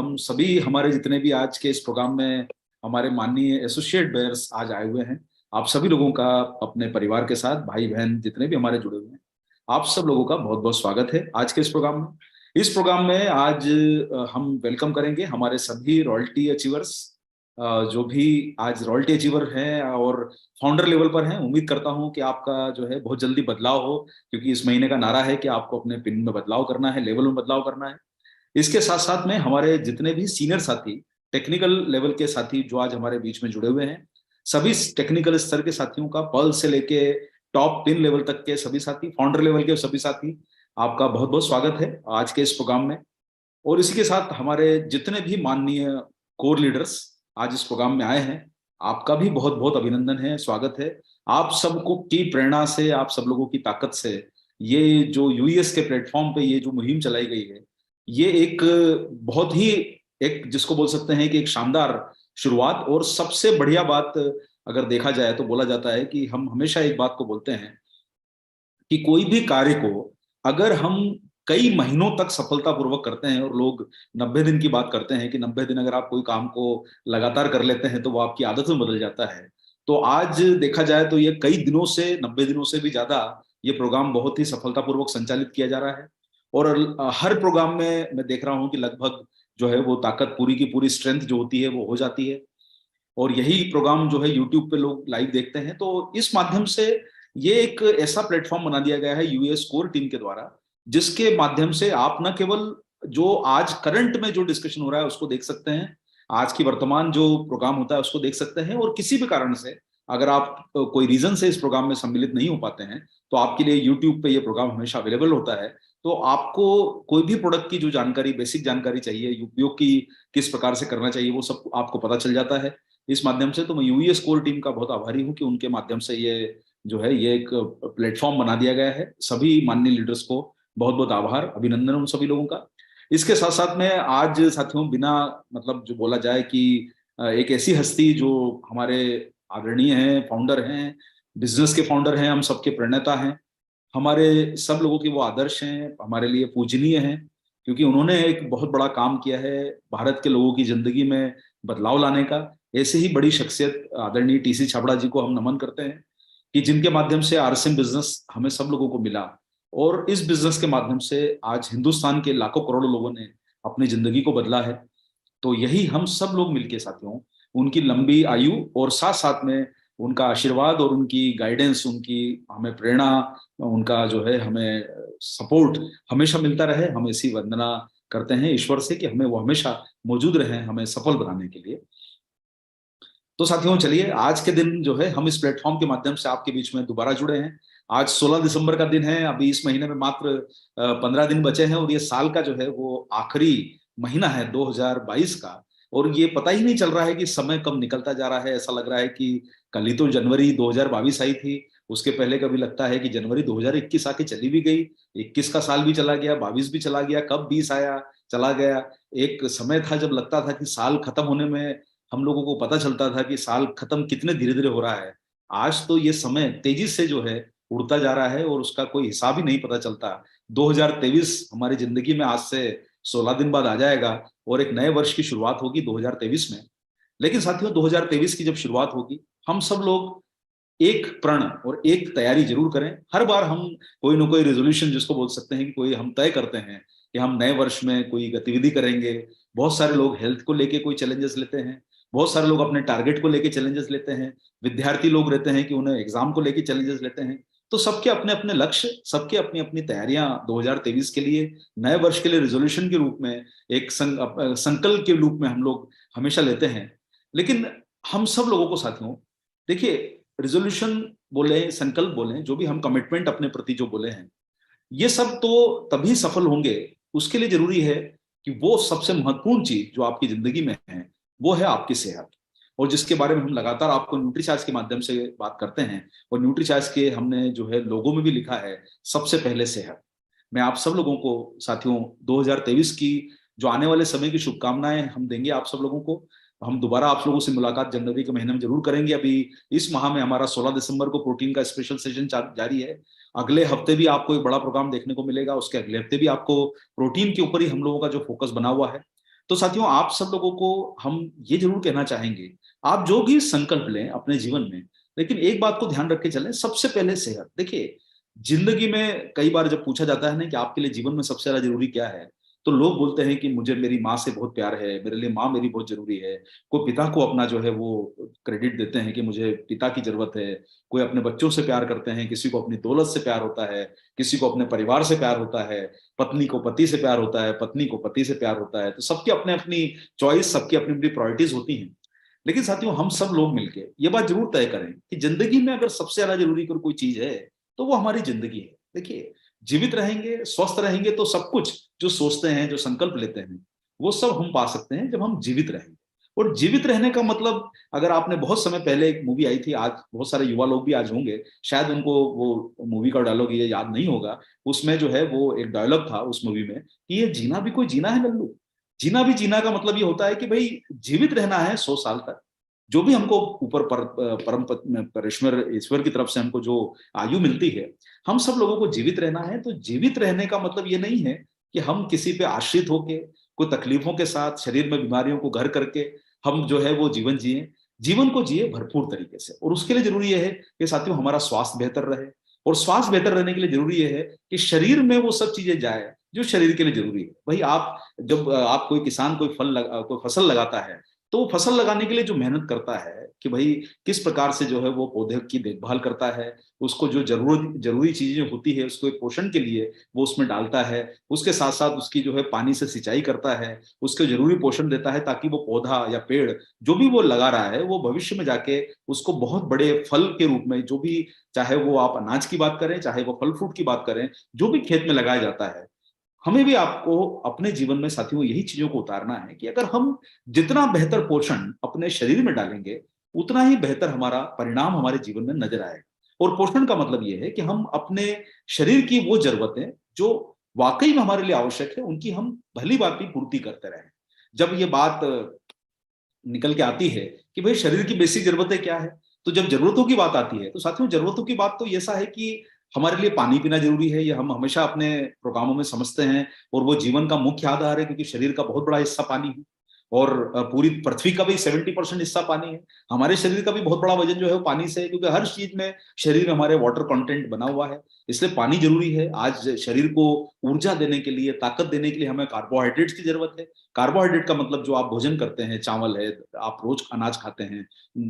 हम सभी हमारे जितने भी आज के इस प्रोग्राम में हमारे माननीय एसोसिएट बेयर्स आज आए हुए हैं। आप सभी लोगों का अपने परिवार के साथ, भाई बहन जितने भी हमारे जुड़े हुए हैं, आप सब लोगों का बहुत बहुत स्वागत है आज के इस प्रोग्राम में। इस प्रोग्राम में आज हम वेलकम करेंगे हमारे सभी रॉयल्टी अचीवर्स, जो भी आज रॉयल्टी अचीवर हैं और फाउंडर लेवल पर हैं। उम्मीद करता हूं कि आपका जो है बहुत जल्दी बदलाव हो, क्योंकि इस महीने का नारा है कि आपको अपने पिन में बदलाव करना है, लेवल में बदलाव करना है। इसके साथ साथ में हमारे जितने भी सीनियर साथी, टेक्निकल लेवल के साथी जो आज हमारे बीच में जुड़े हुए हैं, सभी टेक्निकल स्तर के साथियों का, पर्ल से लेके टॉप 10 लेवल तक के सभी साथी, फाउंडर लेवल के सभी साथी, आपका बहुत बहुत स्वागत है आज के इस प्रोग्राम में। और इसी के साथ हमारे जितने भी माननीय कोर लीडर्स आज इस प्रोग्राम में आए हैं, आपका भी बहुत बहुत अभिनंदन है, स्वागत है। आप सबको की प्रेरणा से, आप सब लोगों की ताकत से ये जो यूएस के प्लेटफॉर्म पे ये जो मुहिम चलाई गई है, ये एक बहुत ही, एक जिसको बोल सकते हैं कि एक शानदार शुरुआत। और सबसे बढ़िया बात अगर देखा जाए तो बोला जाता है कि हम हमेशा एक बात को बोलते हैं कि कोई भी कार्य को अगर हम कई महीनों तक सफलतापूर्वक करते हैं, और लोग 90 दिन की बात करते हैं कि 90 दिन अगर आप कोई काम को लगातार कर लेते हैं तो वो आपकी आदत में बदल जाता है। तो आज देखा जाए तो ये कई दिनों से, 90 दिनों से भी ज्यादा ये प्रोग्राम बहुत ही सफलतापूर्वक संचालित किया जा रहा है। और हर प्रोग्राम में मैं देख रहा हूं कि लगभग जो है वो ताकत, पूरी की पूरी स्ट्रेंथ जो होती है वो हो जाती है। और यही प्रोग्राम जो है यूट्यूब पे लोग लाइव देखते हैं। तो इस माध्यम से ये एक ऐसा प्लेटफॉर्म बना दिया गया है यूएस कोर टीम के द्वारा, जिसके माध्यम से आप न केवल जो आज करंट में जो डिस्कशन हो रहा है उसको देख सकते हैं, आज की वर्तमान जो प्रोग्राम होता है उसको देख सकते हैं, और किसी भी कारण से अगर आप कोई रीजन से इस प्रोग्राम में सम्मिलित नहीं हो पाते हैं तो आपके लिए यूट्यूब पे ये प्रोग्राम हमेशा अवेलेबल होता है। तो आपको कोई भी प्रोडक्ट की जो जानकारी, बेसिक जानकारी चाहिए, उपयोग की किस प्रकार से करना चाहिए, वो सब आपको पता चल जाता है इस माध्यम से। तो मैं यूएस कोर टीम का बहुत आभारी हूं कि उनके माध्यम से ये जो है ये एक प्लेटफॉर्म बना दिया गया है। सभी माननीय लीडर्स को बहुत बहुत आभार, अभिनंदन उन सभी लोगों का। इसके साथ साथ में आज साथियों, बिना मतलब जो बोला जाए कि एक ऐसी हस्ती जो हमारे आदरणीय हैं, फाउंडर हैं, बिजनेस के फाउंडर हैं, हम सबके प्रणेता हैं, हमारे सब लोगों की वो आदर्श हैं, हमारे लिए पूजनीय हैं, क्योंकि उन्होंने एक बहुत बड़ा काम किया है भारत के लोगों की जिंदगी में बदलाव लाने का। ऐसे ही बड़ी शख्सियत आदरणीय टीसी छाबड़ा जी को हम नमन करते हैं कि जिनके माध्यम से आरएसएम बिजनेस हमें सब लोगों को मिला, और इस बिजनेस के माध्यम से आज हिंदुस्तान के लाखों करोड़ों लोगों ने अपनी जिंदगी को बदला है। तो यही हम सब लोग मिलके साथियों, उनकी लंबी आयु और साथ साथ में उनका आशीर्वाद और उनकी गाइडेंस, उनकी हमें प्रेरणा, उनका जो है हमें सपोर्ट हमेशा मिलता रहे। हम ऐसी वंदना करते हैं ईश्वर से कि हमें वो हमेशा मौजूद रहे हमें सफल बनाने के लिए। तो साथियों चलिए, आज के दिन जो है हम इस प्लेटफॉर्म के माध्यम से आपके बीच में दोबारा जुड़े हैं। आज 16 दिसंबर का दिन है। अभी इस महीने में मात्र 15 दिन बचे हैं, और ये साल का जो है वो आखिरी महीना है 2022 का। और ये पता ही नहीं चल रहा है कि समय कब निकलता जा रहा है। ऐसा लग रहा है कि कल ही तो जनवरी 2022 आई थी, उसके पहले कभी लगता है कि जनवरी 2021 आके चली भी गई, 21 का साल भी चला गया, 22 भी चला गया, कब 20 आया, चला गया। एक समय था जब लगता था कि साल खत्म होने में हम लोगों को पता चलता था कि साल खत्म कितने धीरे धीरे हो रहा है। आज तो ये समय तेजी से जो है उड़ता जा रहा है, और उसका कोई हिसाब ही नहीं पता चलता। 2023 हमारी जिंदगी में आज से 16 दिन बाद आ जाएगा, और एक नए वर्ष की शुरुआत होगी 2023 में। लेकिन साथियों, 2023 की जब शुरुआत होगी, हम सब लोग एक प्रण और एक तैयारी जरूर करें। हर बार हम कोई ना कोई रेजोल्यूशन, जिसको बोल सकते हैं कि कोई हम तय करते हैं कि हम नए वर्ष में कोई गतिविधि करेंगे। बहुत सारे लोग हेल्थ को लेके कोई चैलेंजेस लेते हैं, बहुत सारे लोग अपने टारगेट को लेके चैलेंजेस लेते हैं, विद्यार्थी लोग रहते हैं कि उन्हें एग्जाम को लेके चैलेंजेस लेते हैं। तो सबके अपने अपने लक्ष्य, सबके अपनी अपनी तैयारियां 2023 के लिए, नए वर्ष के लिए रेजोल्यूशन के रूप में, एक संकल्प के रूप में हम लोग हमेशा लेते हैं। लेकिन हम सब लोगों को साथियों, देखिए, रिजोल्यूशन बोले, संकल्प बोले, जो भी हम कमिटमेंट अपने प्रति जो बोले हैं, ये सब तो तभी सफल होंगे। उसके लिए जरूरी है कि वो सबसे महत्वपूर्ण चीज जो आपकी जिंदगी में है वो है आपकी सेहत, और जिसके बारे में हम लगातार आपको न्यूट्रीचार्ज के माध्यम से बात करते हैं। और न्यूट्रीचार्ज के हमने जो है लोगों में भी लिखा है, सबसे पहले सेहत। मैं आप सब लोगों को साथियों 2023 की जो आने वाले समय की शुभकामनाएं हम देंगे आप सब लोगों को। हम दोबारा आप लोगों से मुलाकात जनवरी के महीने में जरूर करेंगे। अभी इस माह में हमारा 16 दिसंबर को प्रोटीन का स्पेशल सेशन जारी है। अगले हफ्ते भी आपको एक बड़ा प्रोग्राम देखने को मिलेगा, उसके अगले हफ्ते भी आपको प्रोटीन के ऊपर ही हम लोगों का जो फोकस बना हुआ है। तो साथियों, आप सब लोगों को हम ये जरूर कहना चाहेंगे, आप जो भी संकल्प लें अपने जीवन में, लेकिन एक बात को ध्यान रख के चलें, सबसे पहले सेहत। देखिए, जिंदगी में कई बार जब पूछा जाता है ना कि आपके लिए जीवन में सबसे ज्यादा जरूरी क्या है, तो लोग बोलते हैं कि मुझे मेरी माँ से बहुत प्यार है, मेरे लिए माँ मेरी बहुत जरूरी है। कोई पिता को अपना जो है वो क्रेडिट देते हैं कि मुझे पिता की जरूरत है। कोई अपने बच्चों से प्यार करते हैं, किसी को अपनी दौलत से प्यार होता है, किसी को अपने परिवार से प्यार होता है, पत्नी को पति से प्यार होता है, पत्नी को पति से प्यार होता है। तो सबकी अपने अपनी चॉइस, सबकी अपनी अपनी प्रायोरिटीज होती हैं। लेकिन साथियों, हम सब लोग मिलके ये बात जरूर तय करें कि जिंदगी में अगर सबसे ज्यादा जरूरी कोई चीज है, तो वो हमारी जिंदगी है। देखिए, जीवित रहेंगे, स्वस्थ रहेंगे, तो सब कुछ जो सोचते हैं, जो संकल्प लेते हैं, वो सब हम पा सकते हैं जब हम जीवित रहेंगे। और जीवित रहने का मतलब, अगर आपने बहुत समय पहले एक मूवी आई थी, आज बहुत सारे युवा लोग भी आज होंगे, शायद उनको वो मूवी का डायलॉग ये याद नहीं होगा। उसमें जो है वो एक डायलॉग था उस मूवी में कि ये जीना भी कोई जीना है लल्लू। जीना भी जीना का मतलब ये होता है कि भाई जीवित रहना है 100 साल तक। जो भी हमको ऊपर परम परमेश्वर ईश्वर की तरफ से हमको जो आयु मिलती है, हम सब लोगों को जीवित रहना है। तो जीवित रहने का मतलब ये नहीं है कि हम किसी पे आश्रित होके, कोई तकलीफों के साथ, शरीर में बीमारियों को घर करके हम जो है वो जीवन जिए। जीवन को जिए भरपूर तरीके से, और उसके लिए जरूरी यह है कि साथियों हमारा स्वास्थ्य बेहतर रहे। और स्वास्थ्य बेहतर रहने के लिए जरूरी यह है कि शरीर में वो सब चीजें जाए जो शरीर के लिए जरूरी है। भाई आप जब आप कोई किसान कोई फसल लगाता है, तो वो फसल लगाने के लिए जो मेहनत करता है कि भाई किस प्रकार से जो है वो पौधे की देखभाल करता है, उसको जो जरूरी चीजें होती है उसको एक पोषण के लिए वो उसमें डालता है, उसके साथ साथ उसकी जो है पानी से सिंचाई करता है, उसके जरूरी पोषण देता है, ताकि वो पौधा या पेड़ जो भी वो लगा रहा है वो भविष्य में जाके उसको बहुत बड़े फल के रूप में, जो भी, चाहे वो आप अनाज की बात करें, चाहे वो फल फ्रूट की बात करें, जो भी खेत में लगाया जाता है, हमें भी आपको अपने जीवन में साथियों यही चीजों को उतारना है कि अगर हम जितना बेहतर पोषण अपने शरीर में डालेंगे, उतना ही बेहतर हमारा परिणाम हमारे जीवन में नजर आएगा। और पोषण का मतलब यह है कि हम अपने शरीर की वो जरूरतें जो वाकई में हमारे लिए आवश्यक है, उनकी हम भली भांति पूर्ति करते रहें। जब ये बात निकल के आती है कि भाई शरीर की बेसिक जरूरतें क्या है, तो जब जरूरतों की बात आती है, तो साथियों जरूरतों की बात तो ऐसा है कि हमारे लिए पानी पीना जरूरी है। ये हम हमेशा अपने प्रोग्रामों में समझते हैं, और वो जीवन का मुख्य आधार है, क्योंकि शरीर का बहुत बड़ा हिस्सा पानी है। और पूरी पृथ्वी का भी 70% हिस्सा पानी है। हमारे शरीर का भी बहुत बड़ा वजन जो है वो पानी से है, क्योंकि हर चीज में शरीर में हमारे वाटर कंटेंट बना हुआ है। इसलिए पानी जरूरी है। आज शरीर को ऊर्जा देने के लिए, ताकत देने के लिए हमें कार्बोहाइड्रेट्स की जरूरत है। कार्बोहाइड्रेट का मतलब जो आप भोजन करते हैं, चावल है, आप रोज अनाज खाते हैं,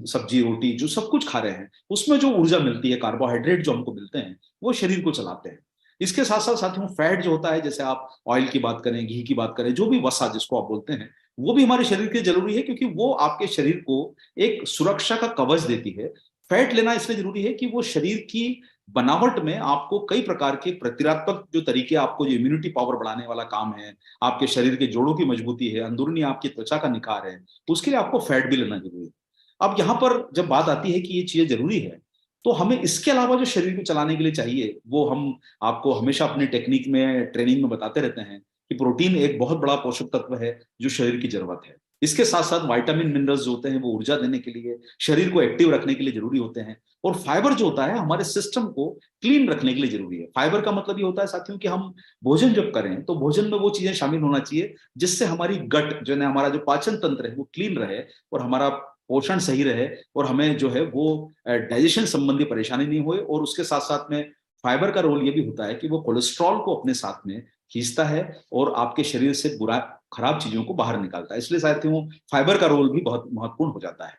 सब्जी रोटी जो सब कुछ खा रहे हैं, उसमें जो ऊर्जा मिलती है, कार्बोहाइड्रेट जो हमको मिलते हैं, वो शरीर को चलाते हैं। इसके साथ साथ साथियों फैट जो होता है, जैसे आप ऑयल की बात करें, घी की बात करें, जो भी वसा जिसको आप बोलते हैं, वो भी हमारे शरीर के लिए जरूरी है, क्योंकि वो आपके शरीर को एक सुरक्षा का कवच देती है। फैट लेना इसलिए जरूरी है कि वो शरीर की बनावट में आपको कई प्रकार के प्रतिरोधक जो तरीके, आपको जो इम्यूनिटी पावर बढ़ाने वाला काम है, आपके शरीर के जोड़ों की मजबूती है, अंदरूनी आपकी त्वचा का निखार है, उसके लिए आपको फैट भी लेना जरूरी है। अब यहाँ पर जब बात आती है कि ये चीजें जरूरी है, तो हमें इसके अलावा जो शरीर को चलाने के लिए चाहिए, वो हम आपको हमेशा अपनी टेक्निक में, ट्रेनिंग में बताते रहते हैं कि प्रोटीन एक बहुत बड़ा पोषक तत्व है जो शरीर की जरूरत है। इसके साथ साथ विटामिन मिनरल्स जो होते हैं वो ऊर्जा देने के लिए, शरीर को एक्टिव रखने के लिए जरूरी होते हैं। और फाइबर जो होता है हमारे सिस्टम को क्लीन रखने के लिए जरूरी है। फाइबर का मतलब ये होता है साथियों कि हम भोजन जब करें, तो भोजन में वो चीजें शामिल होना चाहिए जिससे हमारी गट जो है, हमारा जो पाचन तंत्र है, वो क्लीन रहे, और हमारा पोषण सही रहे, और हमें जो है वो डाइजेशन संबंधी परेशानी नहीं होए। और उसके साथ साथ में फाइबर का रोल ये भी होता है कि वो कोलेस्ट्रॉल को अपने साथ में खींचता है, और आपके शरीर से बुरा खराब चीजों को बाहर निकालता है। इसलिए साथियों फाइबर का रोल भी बहुत महत्वपूर्ण हो जाता है।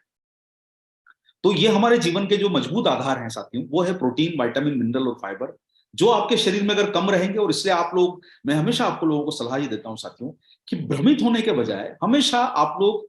तो ये हमारे जीवन के जो मजबूत आधार हैं साथियों, वो है प्रोटीन, विटामिन, मिनरल और फाइबर, जो आपके शरीर में अगर कम रहेंगे। और इसलिए आप लोग, मैं हमेशा आपको लोगों को सलाह ये देता हूं साथियों, कि भ्रमित होने के बजाय हमेशा आप लोग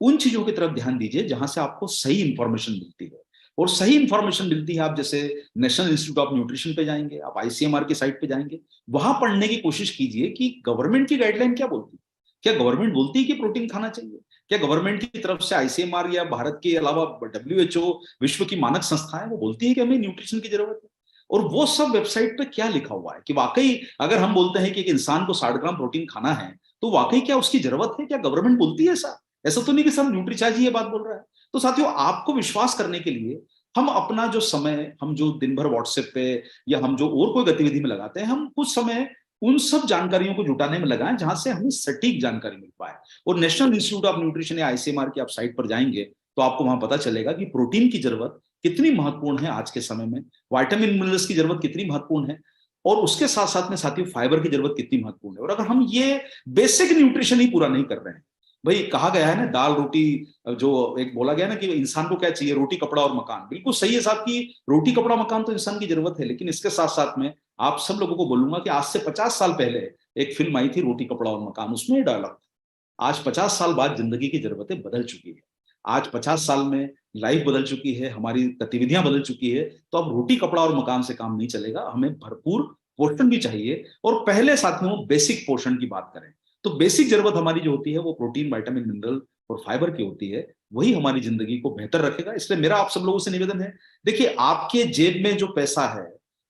उन चीजों की तरफ ध्यान दीजिए जहां से आपको सही इंफॉर्मेशन मिलती है। और सही इंफॉर्मेशन मिलती है, आप जैसे नेशनल इंस्टीट्यूट ऑफ न्यूट्रिशन पे जाएंगे, आप आईसीएमआर की साइट पे जाएंगे, वहां पढ़ने की कोशिश कीजिए कि गवर्नमेंट की गाइडलाइन क्या बोलती है। क्या गवर्नमेंट बोलती है कि प्रोटीन खाना चाहिए? क्या गवर्नमेंट की तरफ से आईसीएमआर या भारत के अलावा डब्ल्यूएचओ, विश्व की मानक संस्था है, वो बोलती है कि हमें न्यूट्रिशन की जरूरत है? और वो सब वेबसाइट पे क्या लिखा हुआ है कि वाकई अगर हम बोलते हैं कि एक इंसान को 60 ग्राम प्रोटीन खाना है, तो वाकई क्या उसकी जरूरत है? क्या गवर्नमेंट बोलती है ऐसा? ऐसा तो नहीं कि सब न्यूट्रीचार्ज ही ये बात बोल रहा है। तो साथियों, आपको विश्वास करने के लिए हम अपना जो समय, हम जो दिन भर व्हाट्सएप पे या हम जो और कोई गतिविधि में लगाते हैं, हम कुछ समय उन सब जानकारियों को जुटाने में लगाएं जहां से हमें सटीक जानकारी मिल पाए। और नेशनल इंस्टीट्यूट ऑफ न्यूट्रिशन या आईसीएमआर की आप साइट पर जाएंगे तो आपको वहां पता चलेगा कि प्रोटीन की जरूरत कितनी महत्वपूर्ण है आज के समय में, विटामिन मिनरल्स की जरूरत कितनी महत्वपूर्ण है, और उसके साथ साथ में साथियों फाइबर की जरूरत कितनी महत्वपूर्ण है। और अगर हम ये बेसिक न्यूट्रिशन ही पूरा नहीं कर रहे हैं, भाई कहा गया है ना दाल रोटी, जो एक बोला गया ना कि इंसान को क्या चाहिए, रोटी कपड़ा और मकान, बिल्कुल सही है साहब की रोटी कपड़ा मकान तो इंसान की जरूरत है, लेकिन इसके साथ साथ में आप सब लोगों को बोलूंगा कि आज से 50 साल पहले एक फिल्म आई थी रोटी कपड़ा और मकान, उसमें डायलॉग था। आज 50 साल बाद जिंदगी की जरूरतें बदल चुकी है। आज 50 साल में लाइफ बदल चुकी है, हमारी गतिविधियां बदल चुकी है। तो अब रोटी कपड़ा और मकान से काम नहीं चलेगा, हमें भरपूर पोषण भी चाहिए। और पहले साथियों बेसिक पोषण की बात करें तो बेसिक जरूरत हमारी जो होती है वो प्रोटीन, विटामिन, मिनरल और फाइबर की होती है। वही हमारी जिंदगी को बेहतर रखेगा। इसलिए मेरा आप सब लोगों से निवेदन है, देखिए आपके जेब में जो पैसा है,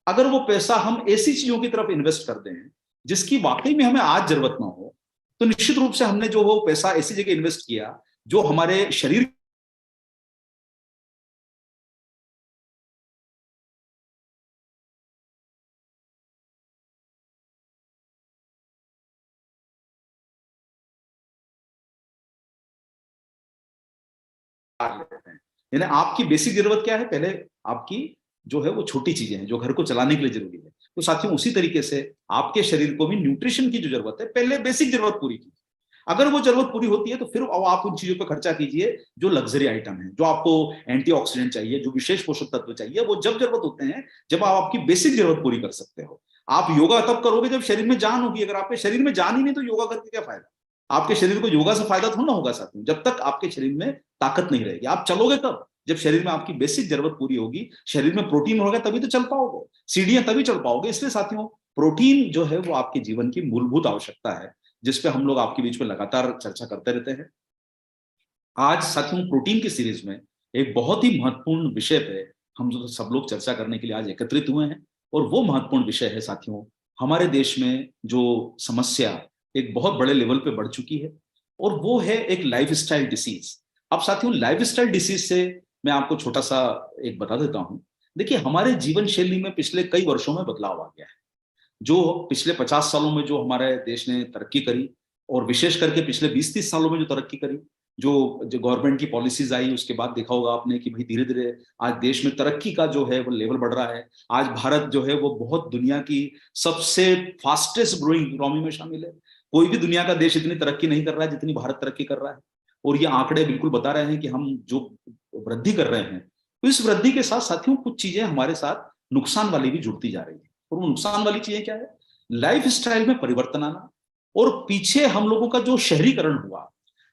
अगर वो पैसा हम ऐसी चीजों की तरफ इन्वेस्ट कर दें जिसकी वाकई में हमें आज जरूरत ना हो, तो निश्चित रूप से हमने जो वो पैसा ऐसी जगह इन्वेस्ट किया जो हमारे शरीर लेते हैं। यानी आपकी बेसिक जरूरत क्या है, पहले आपकी जो है वो छोटी चीजें हैं जो घर को चलाने के लिए जरूरी है। तो साथियों उसी तरीके से आपके शरीर को भी न्यूट्रिशन की जो जरूरत है, पहले बेसिक जरूरत पूरी कीजिए। अगर वो जरूरत पूरी होती है तो फिर आप उन चीजों पर खर्चा कीजिए जो लग्जरी आइटम है, जो आपको एंटीऑक्सीडेंट चाहिए, जो विशेष पोषक तत्व चाहिए, वो जब जरूरत होते हैं जब आप आपकी बेसिक जरूरत पूरी कर सकते हो। आप योगा तब करोगे जब शरीर में जान होगी। अगर आपके शरीर में जान ही नहीं तो योगा करके क्या फायदा। आपके शरीर को योगा से फायदा थोड़ा ना होगा साथियों, जब तक आपके शरीर में ताकत नहीं रहेगी। आप चलोगे कब, जब शरीर में आपकी बेसिक जरूरत पूरी होगी, शरीर में प्रोटीन होगा तभी तो चल पाओगे, सीढ़ियां तभी चल पाओगे। इसलिए साथियों प्रोटीन जो है वो आपके जीवन की मूलभूत आवश्यकता है, जिसपे हम लोग आपके बीच में लगातार चर्चा करते रहते हैं। आज साथियों प्रोटीन की सीरीज में एक बहुत ही महत्वपूर्ण विषय पे हम जो सब लोग चर्चा करने के लिए आज एकत्रित हुए हैं। और वो महत्वपूर्ण विषय है साथियों, हमारे देश में जो समस्या एक बहुत बड़े लेवल पे बढ़ चुकी है, और वो है एक लाइफस्टाइल डिसीज। अब साथियों लाइफस्टाइल डिसीज से मैं आपको छोटा सा एक बता देता हूं। देखिए हमारे जीवन शैली में पिछले कई वर्षों में बदलाव आ गया है। जो पिछले 50 सालों में जो हमारे देश ने तरक्की करी, और विशेष करके पिछले 20-30 सालों में जो तरक्की करी, जो गवर्नमेंट की पॉलिसीज आई, उसके बाद देखा होगा आपने कि भाई धीरे धीरे आज देश में तरक्की का जो है वो लेवल बढ़ रहा है। आज भारत जो है वो बहुत दुनिया की सबसे फास्टेस्ट ग्रोइंग इकोनॉमी में शामिल है। कोई भी दुनिया का देश इतनी तरक्की नहीं कर रहा है जितनी भारत तरक्की कर रहा है। और ये आंकड़े बिल्कुल बता रहे हैं कि हम जो वृद्धि कर रहे हैं, तो इस वृद्धि के साथ साथियों कुछ चीजें हमारे साथ नुकसान वाली भी जुड़ती जा रही है। और वो नुकसान वाली चीजें क्या है, लाइफ स्टाइल में परिवर्तन आना। और पीछे हम लोगों का जो शहरीकरण हुआ,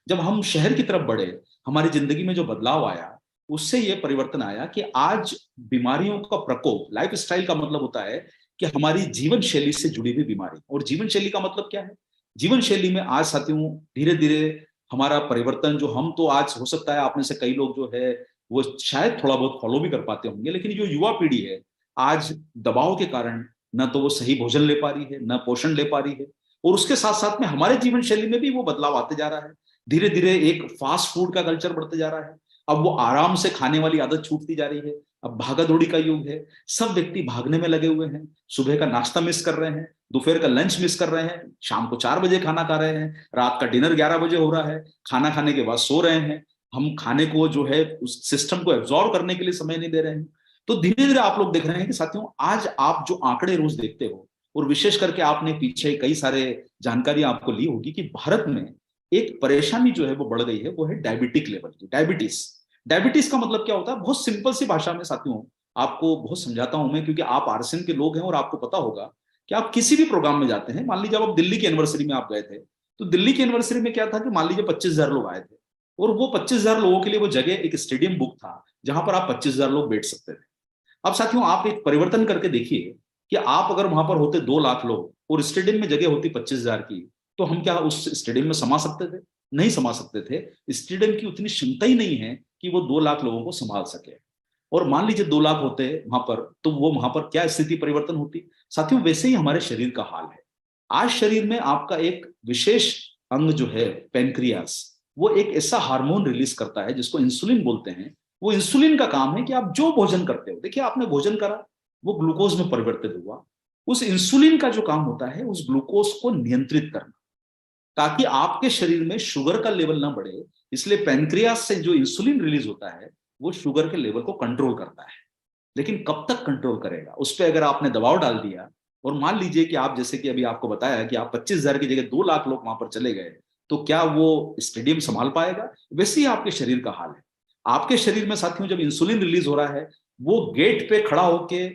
जब हम शहर की तरफ बढ़े, हमारी जिंदगी में जो बदलाव आया, उससे ये परिवर्तन आया कि आज बीमारियों का प्रकोप, लाइफ स्टाइल का मतलब होता है कि हमारी जीवन शैली से जुड़ी हुई बीमारी। और जीवन शैली का मतलब क्या है, जीवन शैली में आज साथियों धीरे धीरे हमारा परिवर्तन, जो हम तो आज हो सकता है आप में से कई लोग जो है वो शायद थोड़ा बहुत फॉलो भी कर पाते होंगे, लेकिन जो युवा पीढ़ी है आज दबाव के कारण न तो वो सही भोजन ले पा रही है, न पोषण ले पा रही है। और उसके साथ साथ में हमारे जीवन शैली में भी वो बदलाव आते जा रहा है। धीरे धीरे एक फास्ट फूड का कल्चर बढ़ते जा रहा है। अब वो आराम से खाने वाली आदत छूटती जा रही है। अब भागा दौड़ी का युग है, सब व्यक्ति भागने में लगे हुए हैं। सुबह का नाश्ता मिस कर रहे हैं, दोपहर का लंच मिस कर रहे हैं, शाम को 4 बजे खाना खा रहे हैं, रात का डिनर 11 बजे हो रहा है, खाना खाने के बाद सो रहे हैं। हम खाने को जो है उस सिस्टम को एब्जॉर्व करने के लिए समय नहीं दे रहे हैं। तो धीरे धीरे आप लोग देख रहे हैं कि साथियों आज आप जो आंकड़े रोज देखते हो, और विशेष करके आपने पीछे कई सारे जानकारी आपको ली होगी कि भारत में एक परेशानी जो है वो बढ़ गई है, वो है डायबिटिक लेवल की, डायबिटीज। डायबिटीज का मतलब क्या होता है, बहुत सिंपल सी भाषा में साथियों आपको बहुत समझाता हूं मैं, क्योंकि आप आरएसएन के लोग हैं और आपको पता होगा कि आप किसी भी प्रोग्राम में जाते हैं। मान लीजिए जब आप दिल्ली की एनिवर्सरी में आप गए थे, तो दिल्ली की एनिवर्सरी में क्या था कि मान लीजिए 25,000 लोग आए थे, और वो 25,000 लोगों के लिए वो जगह एक स्टेडियम बुक था जहां पर आप 25,000 लोग बैठ सकते थे। अब साथियों आप एक परिवर्तन करके देखिए कि आप अगर वहां पर होते 2 लाख लोग और स्टेडियम में जगह होती 25,000 की, तो हम क्या उस स्टेडियम में समा सकते थे? नहीं समा सकते थे। स्टेडियम की उतनी क्षमता ही नहीं है कि वो 2 लाख लोगों को संभाल सके। और मान लीजिए 2 लाख होते वहां पर, तो वो वहां पर क्या स्थिति परिवर्तन होती साथियों? वैसे ही हमारे शरीर का हाल है। आज शरीर में आपका एक विशेष अंग जो है पैनक्रियास, वो एक ऐसा हार्मोन रिलीज करता है जिसको इंसुलिन बोलते हैं। वो इंसुलिन का काम है कि आप जो भोजन करते हो, देखिए आपने भोजन करा, वो ग्लूकोज में परिवर्तित हुआ, उस इंसुलिन का जो काम होता है उस ग्लूकोज को नियंत्रित करना, ताकि आपके शरीर में शुगर का लेवल ना बढ़े। इसलिए पैनक्रियास से जो इंसुलिन रिलीज होता है वो शुगर के लेवल को कंट्रोल करता है। लेकिन कब तक कंट्रोल करेगा? उस पर अगर आपने दबाव डाल दिया, और मान लीजिए कि आप, जैसे कि अभी आपको बताया कि आप 25,000 की जगह 2 लाख लोग वहां पर चले गए, तो क्या वो स्टेडियम संभाल पाएगा? वैसे ही आपके शरीर का हाल है। आपके शरीर में साथियों जब इंसुलिन रिलीज हो रहा है, वो गेट पे खड़ा होके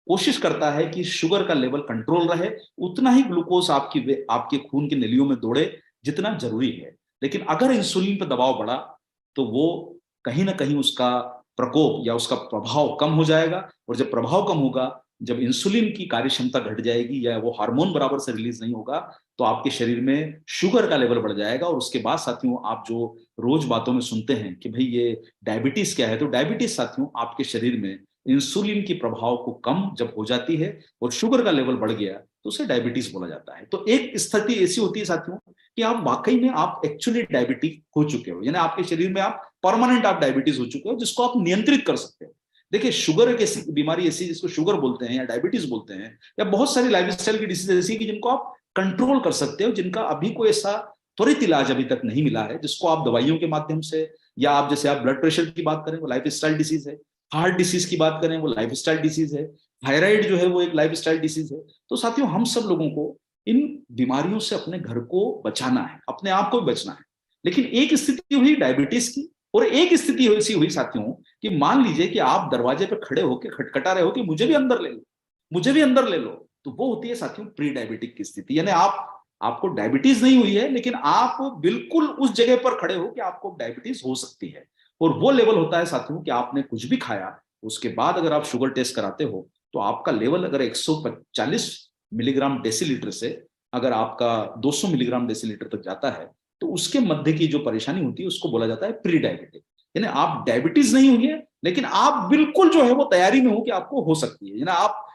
कोशिश करता है कि शुगर का लेवल कंट्रोल रहे, उतना ही ग्लूकोज आपके खून की नलियों में दौड़े जितना जरूरी है। लेकिन अगर इंसुलिन पर दबाव बढ़ा तो वो कहीं ना कहीं उसका प्रकोप या उसका प्रभाव कम हो जाएगा। और जब प्रभाव कम होगा, जब इंसुलिन की कार्य क्षमता घट जाएगी या वो हार्मोन बराबर से रिलीज नहीं होगा, तो आपके शरीर में शुगर का लेवल बढ़ जाएगा। और उसके बाद साथियों आप जो रोज बातों में सुनते हैं कि भाई ये डायबिटीज क्या है, तो डायबिटीज साथियों आपके शरीर में इंसुलिन की प्रभाव को कम जब हो जाती है और शुगर का लेवल बढ़ गया तो उसे डायबिटीज बोला जाता है। तो एक स्थिति ऐसी होती है साथियों कि आप वाकई में आप एक्चुअली डायबिटिक हो चुके हो, यानी आपके शरीर में आप परमानेंट आप डायबिटीज हो चुके हो, जिसको आप नियंत्रित कर सकते हो। देखिए शुगर एक ऐसी बीमारी ऐसी जिसको शुगर बोलते हैं या डायबिटीज बोलते हैं, या बहुत सारी लाइफस्टाइल की डिसीज ऐसी कि जिनको आप कंट्रोल कर सकते हो, जिनका अभी कोई ऐसा त्वरित इलाज अभी तक नहीं मिला है, जिसको आप दवाइयों के माध्यम से, या आप जैसे आप ब्लड प्रेशर की बात करें वो लाइफ स्टाइल डिसीज है, हार्ट डिसीज की बात करें वो लाइफ स्टाइल डिसीज है, थायराइड जो है वो एक लाइफ स्टाइल डिसीज है। तो साथियों हम सब लोगों को इन बीमारियों से अपने घर को बचाना है, अपने आप को भी बचना है। लेकिन एक स्थिति हुई डायबिटीज की, और एक स्थिति ऐसी हुई साथियों कि मान लीजिए कि आप दरवाजे पे खड़े होकर खटखटा रहे हो कि मुझे भी अंदर ले लो, मुझे भी अंदर ले लो। तो वो होती है साथियों प्री डायबिटिक की स्थिति, यानी आपको डायबिटीज नहीं हुई है लेकिन आप बिल्कुल उस जगह पर खड़े हो कि आपको डायबिटीज हो सकती है। और वो लेवल होता है साथियों कि आपने कुछ भी खाया, उसके बाद अगर आप शुगर टेस्ट कराते हो तो आपका लेवल अगर 140 मिलीग्राम डेसीलीटर से अगर आपका 200 मिलीग्राम डेसीलीटर तक जाता है, तो उसके मध्य की जो परेशानी होती है उसको बोला जाता है प्री डायबिटिक। यानी आप डायबिटीज नहीं हुई है लेकिन आप बिल्कुल जो है वो तैयारी में हो कि आपको हो सकती है, यानी आप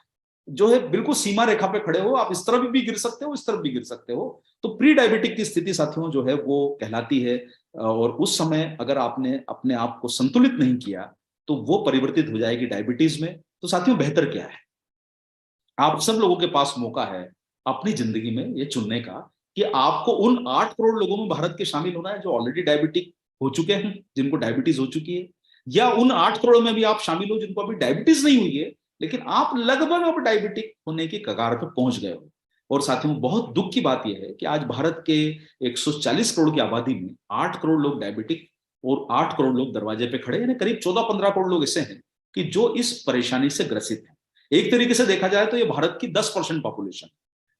जो है बिल्कुल सीमा रेखा पे खड़े हो, आप इस तरफ भी गिर सकते हो इस तरफ भी गिर सकते हो। तो प्री डायबिटिक की स्थिति साथियों जो है वो कहलाती है। और उस समय अगर आपने अपने आप को संतुलित नहीं किया तो वो परिवर्तित हो जाएगी डायबिटीज में। तो साथियों बेहतर क्या है, आप सब लोगों के पास मौका है अपनी जिंदगी में ये चुनने का कि आपको उन 8 करोड़ लोगों में भारत के शामिल होना है जो ऑलरेडी डायबिटिक हो चुके हैं, जिनको डायबिटीज हो चुकी है, या उन 8 करोड़ में भी आप शामिल हो जिनको अभी डायबिटीज नहीं हुई है लेकिन आप लगभग अब डायबिटिक होने की कगार पर पहुंच गए हो। और साथियों बहुत दुख की बात यह है कि आज भारत के 140 करोड़ की आबादी में 8 करोड़ लोग डायबिटिक और 8 करोड़ लोग दरवाजे पे खड़े, यानी करीब 14-15 करोड़ लोग ऐसे हैं कि जो इस परेशानी से ग्रसित हैं। एक तरीके से देखा जाए तो ये भारत की 10% पॉपुलेशन,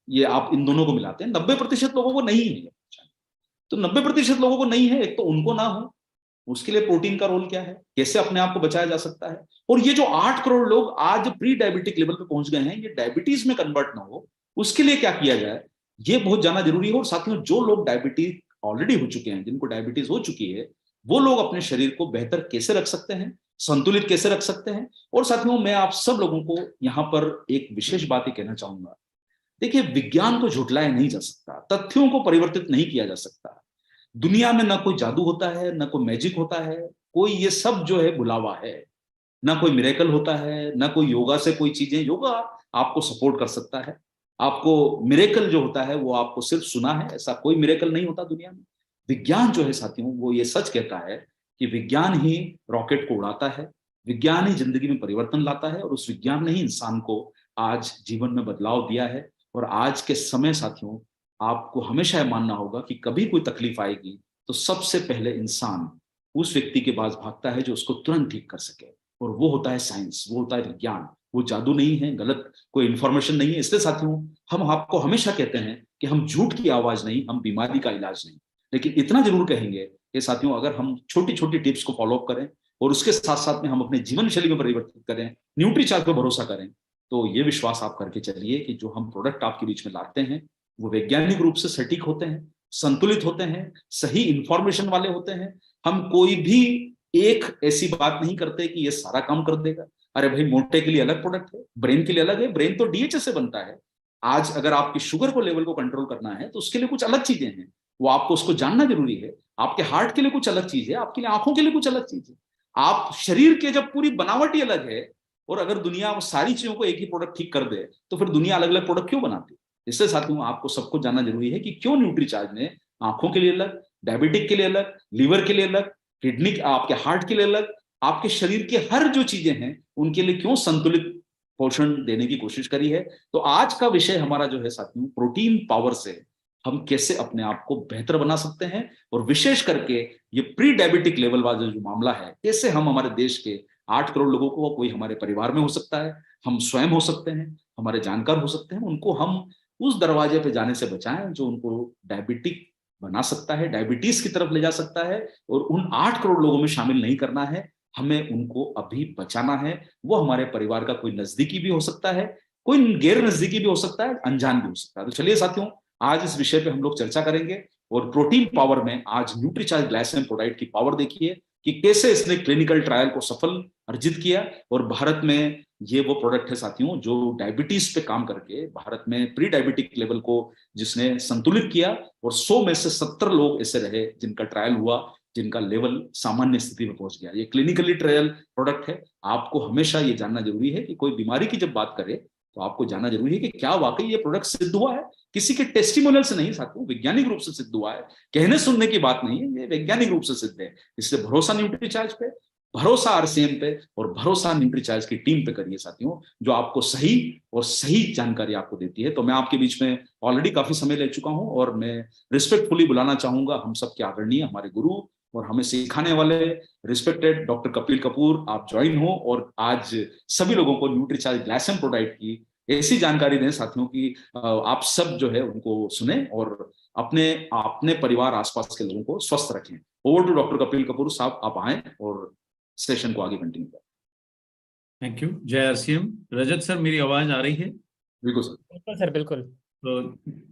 ये आप इन दोनों को मिलाते हैं 90% लोगों को नहीं है। तो 90% लोगों को नहीं है, एक तो उनको ना हो, उसके लिए प्रोटीन का रोल क्या है, कैसे अपने आप को बचाया जा सकता है। और ये जो 8 करोड़ लोग आज प्री डायबिटिक लेवल पे पहुंच गए हैं, ये डायबिटीज में कन्वर्ट ना हो उसके लिए क्या किया जाए, ये बहुत जाना जरूरी है। और साथियों जो लोग डायबिटीज ऑलरेडी हो चुके हैं, जिनको डायबिटीज हो चुकी है, वो लोग अपने शरीर को बेहतर कैसे रख सकते हैं, संतुलित कैसे रख सकते हैं। और साथियों मैं आप सब लोगों को यहां पर एक विशेष बात ही कहना चाहूंगा। देखिए विज्ञान को झुटलाया नहीं जा सकता, तथ्यों को परिवर्तित नहीं किया जा सकता। दुनिया में ना कोई जादू होता है, ना कोई मैजिक होता है, कोई ये सब जो है बुलावा है। ना कोई मिरेकल होता है, ना कोई योगा से कोई चीजें, योगा आपको सपोर्ट कर सकता है। आपको मिरेकल जो होता है वो आपको सिर्फ सुना है, ऐसा कोई मिरेकल नहीं होता दुनिया में। विज्ञान जो है साथियों वो ये सच कहता है कि विज्ञान ही रॉकेट को उड़ाता है, विज्ञान ही जिंदगी में परिवर्तन लाता है, और उस विज्ञान ने ही इंसान को आज जीवन में बदलाव दिया है। और आज के समय साथियों आपको हमेशा यह मानना होगा कि कभी कोई तकलीफ आएगी तो सबसे पहले इंसान उस व्यक्ति के पास भागता है जो उसको तुरंत ठीक कर सके, और वो होता है साइंस, वो होता है विज्ञान। वो जादू नहीं है, गलत कोई इंफॉर्मेशन नहीं है। इसलिए साथियों हम आपको हमेशा कहते हैं कि हम झूठ की आवाज नहीं, हम बीमारी का इलाज नहीं। लेकिन इतना जरूर कहेंगे कि साथियों अगर हम छोटी छोटी टिप्स को फॉलो अप करें और उसके साथ साथ में हम अपने जीवन शैली में परिवर्तित करें, न्यूट्रीचार्ट पर भरोसा करें, तो ये विश्वास आप करके चलिए कि जो हम प्रोडक्ट आपके बीच में लाते हैं वो वैज्ञानिक रूप से सटीक होते हैं, संतुलित होते हैं, सही इंफॉर्मेशन वाले होते हैं। हम कोई भी एक ऐसी बात नहीं करते कि ये सारा काम कर देगा। अरे भाई मोटे के लिए अलग प्रोडक्ट है, ब्रेन के लिए अलग है, ब्रेन तो डीएचए से बनता है। आज अगर आपकी शुगर को लेवल को कंट्रोल करना है तो उसके लिए कुछ अलग चीजें हैं, वो आपको उसको जानना जरूरी है। आपके हार्ट के लिए कुछ अलग चीज है, आपके लिए आंखों के लिए कुछ अलग चीज है। आप शरीर के जब पूरी बनावट ही अलग है, और अगर दुनिया वो सारी चीजों को एक ही प्रोडक्ट ठीक कर दे तो फिर दुनिया अलग अलग प्रोडक्ट क्यों बनाती? इससे साथियों आपको सबको जानना जरूरी है कि क्यों न्यूट्रीचार्ज ने आंखों के लिए अलग, डायबिटिक के लिए अलग, लीवर के लिए अलग, किडनी आपके हार्ट के लिए अलग, आपके शरीर के हर जो चीजें हैं उनके लिए क्यों संतुलित पोषण देने की कोशिश करी है। तो आज का विषय हमारा जो है साथियों, प्रोटीन पावर से हम कैसे अपने आप को बेहतर बना सकते हैं, और विशेष करके ये प्री डायबिटिक लेवल वाला जो मामला है, कैसे हम हमारे देश के 8 करोड़ लोगों को, कोई हमारे परिवार में हो सकता है, हम स्वयं हो सकते हैं, हमारे जानकार हो सकते हैं, उनको हम उस दरवाजे पे जाने से बचाएं जो उनको डायबिटिक बना सकता है, डायबिटीज की तरफ ले जा सकता है, और उन 8 करोड़ लोगों में शामिल नहीं करना है, हमें उनको अभी बचाना है। वो हमारे परिवार का कोई नजदीकी भी हो सकता है, कोई गैर नजदीकी भी हो सकता है, अनजान भी हो सकता है। तो चलिए साथियों, आज इस विषय पे हम लोग चर्चा करेंगे, और प्रोटीन पावर में आज न्यूट्रीचार्ज ग्लाइसिन प्रोडाइट की पावर देखिए कि कैसे इसने क्लिनिकल ट्रायल को सफल अर्जित किया, और भारत में ये वो प्रोडक्ट है साथियों जो डायबिटीज पे काम करके भारत में प्री डायबिटिक लेवल को जिसने संतुलित किया, और 100 में से 70 लोग ऐसे रहे जिनका ट्रायल हुआ, जिनका लेवल सामान्य स्थिति में पहुंच गया। ये क्लिनिकली ट्रायल प्रोडक्ट है। आपको हमेशा ये जानना जरूरी है कि कोई बीमारी की जब बात करे तो आपको जानना जरूरी है कि क्या वाकई ये प्रोडक्ट सिद्ध हुआ है, किसी के टेस्टिमोनियल से नहीं साथियों, वैज्ञानिक रूप से सिद्ध हुआ है, कहने सुनने की बात नहीं है, ये वैज्ञानिक रूप से सिद्ध है। इसलिए भरोसा न्यूट्रीचार्ज पे, भरोसा आरसीएम पे, और भरोसा न्यूट्रीचार्ज की टीम पे करिए साथियों, जो आपको सही और सही जानकारी आपको देती है। तो मैं आपके बीच में ऑलरेडी काफी समय ले चुका हूं, और मैं रिस्पेक्टफुली बुलाना चाहूंगा हम सबके आदरणीय हमारे गुरु और हमें सिखाने वाले रिस्पेक्टेड डॉक्टर कपिल कपूर, आप ज्वाइन हो और आज सभी लोगों को न्यूट्रीचार्ज ग्लाइसिन प्रोडाइट की ऐसी जानकारी दें साथियों की आप सब जो है उनको सुने और अपने अपने परिवार आसपास के लोगों को स्वस्थ रखें। Over to doctor Kapil Kapoor साहब, आप आए और सेशन को आगे कंटिन्यू करें। Thank you. जय आरसीएम। रजत सर, मेरी आवाज आ रही है? बिल्कुल सर। बिल्कुल सर, बिल्कुल। तो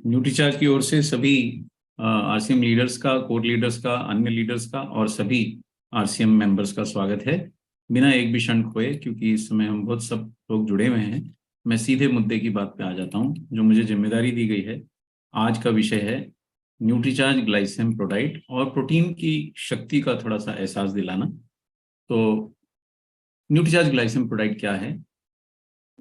न्यूट्रीचार्ज की ओर से सभी आरसीएम लीडर्स का, कोर लीडर्स का, अन्य लीडर्स का और सभी आरसीएम मेंबर्स का स्वागत है। बिना एक भी क्षण खोए, क्योंकि इस समय हम बहुत सब लोग जुड़े हुए हैं, मैं सीधे मुद्दे की बात पे आ जाता हूँ। जो मुझे जिम्मेदारी दी गई है, आज का विषय है न्यूट्रीचार्ज ग्लाइसिन प्रोडाइट और प्रोटीन की शक्ति का थोड़ा सा एहसास दिलाना। तो न्यूट्रीचार्ज ग्लाइसिन प्रोडाइट क्या है,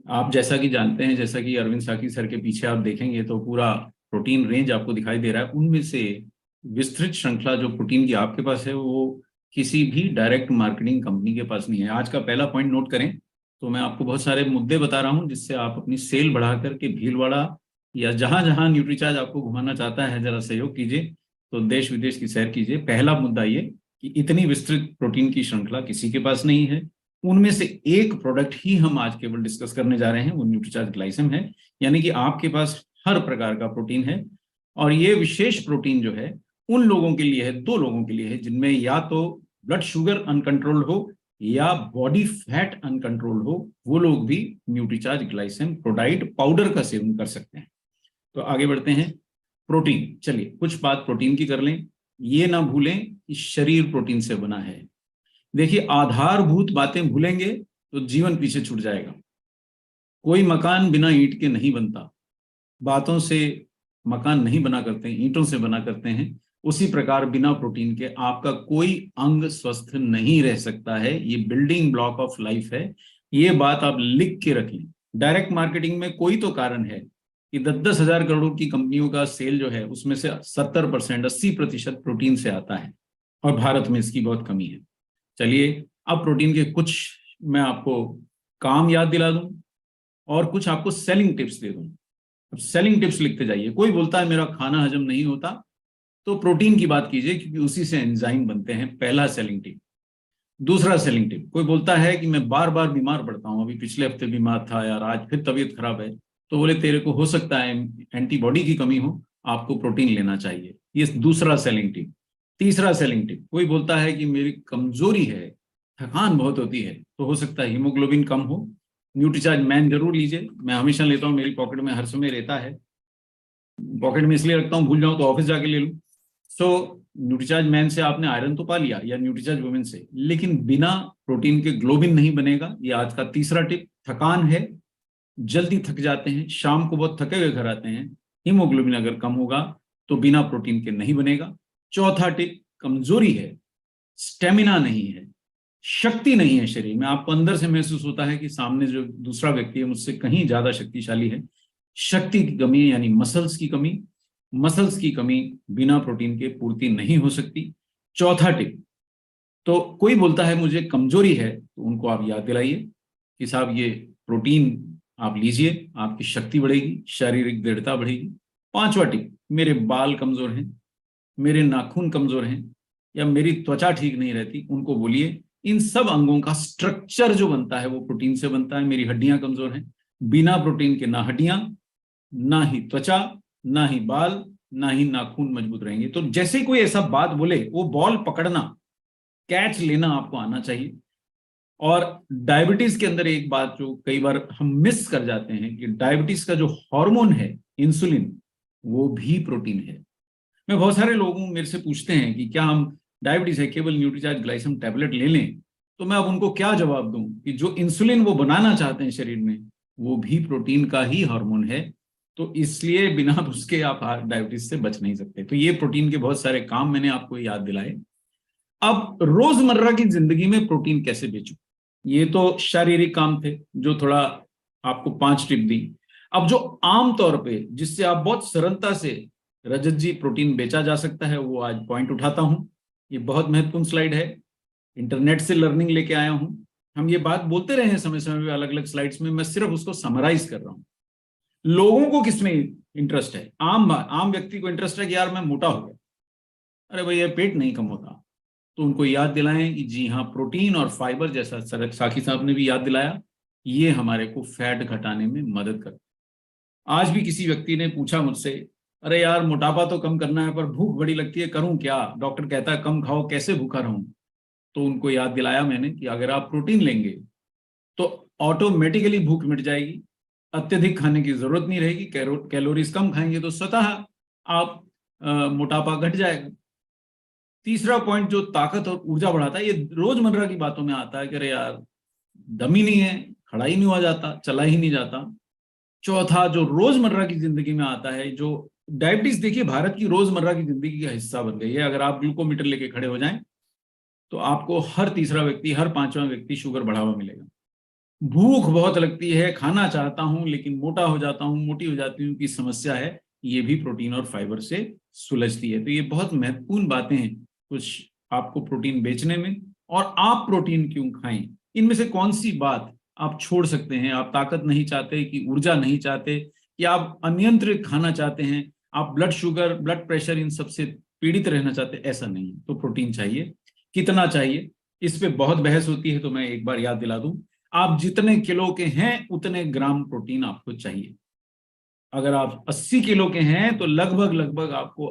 आप जैसा कि जानते हैं, जैसा कि अरविंद साकी सर के पीछे आप देखेंगे तो पूरा प्रोटीन रेंज आपको दिखाई दे रहा है। उनमें से विस्तृत श्रृंखला जो प्रोटीन की आपके पास है वो किसी भी डायरेक्ट मार्केटिंग कंपनी के पास नहीं है। आज का पहला पॉइंट नोट करें तो मैं आपको बहुत सारे मुद्दे बता रहा हूं जिससे आप अपनी सेल बढ़ा करके भीलवाड़ा या जहां जहां न्यूट्रीचार्ज आपको घुमाना चाहता है जरा सहयोग कीजिए, तो देश विदेश की सैर कीजिए। पहला मुद्दा ये कि इतनी विस्तृत प्रोटीन की श्रृंखला किसी के पास नहीं है। उनमें से एक प्रोडक्ट ही हम आज केवल डिस्कस करने जा रहे हैं, वो न्यूट्रीचार्ज ग्लाइसिन है। यानी कि आपके पास हर प्रकार का प्रोटीन है, और ये विशेष प्रोटीन जो है उन लोगों के लिए है, दो लोगों के लिए है, जिनमें या तो ब्लड शुगर अनकंट्रोल्ड हो या बॉडी फैट अनकंट्रोल्ड हो। वो लोग भी न्यूट्रीचार्ज ग्लाइसिन प्रोडाइट पाउडर का सेवन कर सकते हैं। तो आगे बढ़ते हैं। प्रोटीन, चलिए कुछ बात प्रोटीन की कर लें। ये ना भूलें कि शरीर प्रोटीन से बना है। देखिए, आधारभूत बातें भूलेंगे तो जीवन पीछे छूट जाएगा। कोई मकान बिना ईंट के नहीं बनता, बातों से मकान नहीं बना करते, ईंटों से बना करते हैं। उसी प्रकार बिना प्रोटीन के आपका कोई अंग स्वस्थ नहीं रह सकता है। ये बिल्डिंग ब्लॉक ऑफ लाइफ है। ये बात आप लिख के रख लें। डायरेक्ट मार्केटिंग में कोई तो कारण है कि 10-10 हजार करोड़ की कंपनियों का सेल जो है उसमें से 70%, 80% प्रोटीन से आता है, और भारत में इसकी बहुत कमी है। चलिए, अब प्रोटीन के कुछ मैं आपको काम याद दिला दूं और कुछ आपको सेलिंग टिप्स दे दूं। अब सेलिंग टिप्स लिखते जाइए। कोई बोलता है मेरा खाना हजम नहीं होता, तो प्रोटीन की बात कीजिए, क्योंकि उसी से एंजाइम बनते हैं। पहला सेलिंग टिप। दूसरा सेलिंग टिप, कोई बोलता है कि मैं बार बार बीमार पड़ता हूं, अभी पिछले हफ्ते बीमार था यार, आज फिर तबीयत खराब है, तो बोले तेरे को हो सकता है एंटीबॉडी की कमी हो, आपको प्रोटीन लेना चाहिए। ये दूसरा सेलिंग टिप। तीसरा सेलिंग टिप, कोई बोलता है कि मेरी कमजोरी है, थकान बहुत होती है, तो हो सकता है हीमोग्लोबिन कम हो, न्यूट्रीचार्ज मैन जरूर लीजिए। मैं हमेशा लेता हूँ, मेरी पॉकेट में हर समय रहता है। पॉकेट में इसलिए रखता हूँ, भूल जाऊं तो ऑफिस जाके ले लूं। सो न्यूट्रीचार्ज मैन से आपने आयरन तो पा लिया, या न्यूट्रीचार्ज वुमेन से, लेकिन बिना प्रोटीन के ग्लोबिन नहीं बनेगा। ये आज का तीसरा टिप। थकान है, जल्दी थक जाते हैं, शाम को बहुत थके हुए घर आते हैं, हीमोग्लोबिन अगर कम होगा तो बिना प्रोटीन के नहीं बनेगा। चौथा टिप, कमजोरी है, स्टेमिना नहीं है, शक्ति नहीं है शरीर में। आपको अंदर से महसूस होता है कि सामने जो दूसरा व्यक्ति है मुझसे कहीं ज्यादा शक्तिशाली है। शक्ति की कमी यानी मसल्स की कमी, मसल्स की कमी बिना प्रोटीन के पूर्ति नहीं हो सकती। चौथा टिप, तो कोई बोलता है मुझे कमजोरी है, तो उनको आप याद दिलाइए कि साहब ये प्रोटीन आप लीजिए, आपकी शक्ति बढ़ेगी, शारीरिक दृढ़ता बढ़ेगी। पांचवा टिप, मेरे बाल कमजोर हैं, मेरे नाखून कमजोर हैं, या मेरी त्वचा ठीक नहीं रहती, उनको बोलिए इन सब अंगों का स्ट्रक्चर जो बनता है वो प्रोटीन से बनता है। मेरी हड्डियां कमजोर हैं, बिना प्रोटीन के ना हड्डियां, ना ही त्वचा, ना ही बाल, ना ही नाखून मजबूत रहेंगे। तो जैसे ही कोई ऐसा बात बोले, वो बॉल पकड़ना, कैच लेना आपको आना चाहिए। और डायबिटीज के अंदर एक बात जो कई बार हम मिस कर जाते हैं कि डायबिटीज का जो हार्मोन है इंसुलिन, वो भी प्रोटीन है। मैं बहुत सारे लोगों मेरे से पूछते हैं कि क्या हम डायबिटीज है केवल न्यूट्रीचार्ज ग्लाइसम टैबलेट ले लें, तो मैं अब उनको क्या जवाब दूं कि जो इंसुलिन वो बनाना चाहते हैं शरीर में, वो भी प्रोटीन का ही हार्मोन है। तो इसलिए बिना उसके आप डायबिटीज से बच नहीं सकते। तो ये प्रोटीन के बहुत सारे काम मैंने आपको याद दिलाए। अब रोजमर्रा की जिंदगी में प्रोटीन कैसे बेचूं, ये तो शारीरिक काम थे जो थोड़ा आपको 5 टिप दी। अब जो आम तौर पे जिससे आप बहुत सरलता से रजत जी प्रोटीन बेचा जा सकता है, वो आज पॉइंट उठाता हूं। ये बहुत महत्वपूर्ण स्लाइड है, इंटरनेट से लर्निंग लेके आया हूं। हम ये बात बोलते रहे हैं समय समय पे अलग अलग स्लाइड्स में, मैं सिर्फ उसको समराइज कर रहा हूं। लोगों को किसमें इंटरेस्ट है? आम व्यक्ति को इंटरेस्ट है कि यार मैं मोटा हो गया, अरे भैया पेट नहीं कम होता। तो उनको याद दिलाएं कि जी हाँ, प्रोटीन और फाइबर, जैसा साखी साहब ने भी याद दिलाया, ये हमारे को फैट घटाने में मदद करता है। आज भी किसी व्यक्ति ने पूछा मुझसे, अरे यार मोटापा तो कम करना है पर भूख बड़ी लगती है, करूं क्या? डॉक्टर कहता है कम खाओ, कैसे भूखा रहूं? तो उनको याद दिलाया मैंने कि अगर आप प्रोटीन लेंगे तो ऑटोमेटिकली भूख मिट जाएगी, अत्यधिक खाने की जरूरत नहीं रहेगी, कैलोरीज कम खाएंगे तो स्वतः आप मोटापा घट जाएगा। तीसरा पॉइंट जो ताकत और ऊर्जा बढ़ाता है, ये रोजमर्रा की बातों में आता है कि अरे यार दम ही नहीं है, खड़ा ही नहीं हुआ जाता, चला ही नहीं जाता। चौथा जो रोजमर्रा की जिंदगी में आता है, जो डायबिटीज देखिए भारत की रोजमर्रा की जिंदगी का हिस्सा बन गई है। अगर आप ग्लूकोमीटर लेके खड़े हो जाएं तो आपको हर तीसरा व्यक्ति, हर पांचवा व्यक्ति शुगर बढ़ा हुआ मिलेगा। भूख बहुत लगती है, खाना चाहता हूं लेकिन मोटा हो जाता हूं, मोटी हो जाती हूं की समस्या है, ये भी प्रोटीन और फाइबर से सुलझती है। तो ये बहुत महत्वपूर्ण बातें हैं कुछ आपको प्रोटीन बेचने में। और आप प्रोटीन क्यों खाएं, इनमें से कौन सी बात आप छोड़ सकते हैं? आप ताकत नहीं चाहते कि ऊर्जा नहीं चाहते, कि आप अनियंत्रित खाना चाहते हैं, आप blood sugar blood pressure in सबसे पीड़ित रहना चाहते? ऐसा नहीं है। तो प्रोटीन चाहिए, कितना चाहिए इस पे बहुत बहस होती है, तो मैं एक बार याद दिला दूं, आप जितने किलो के हैं उतने ग्राम प्रोटीन आपको चाहिए। अगर आप 80 किलो के हैं तो लगभग लगभग आपको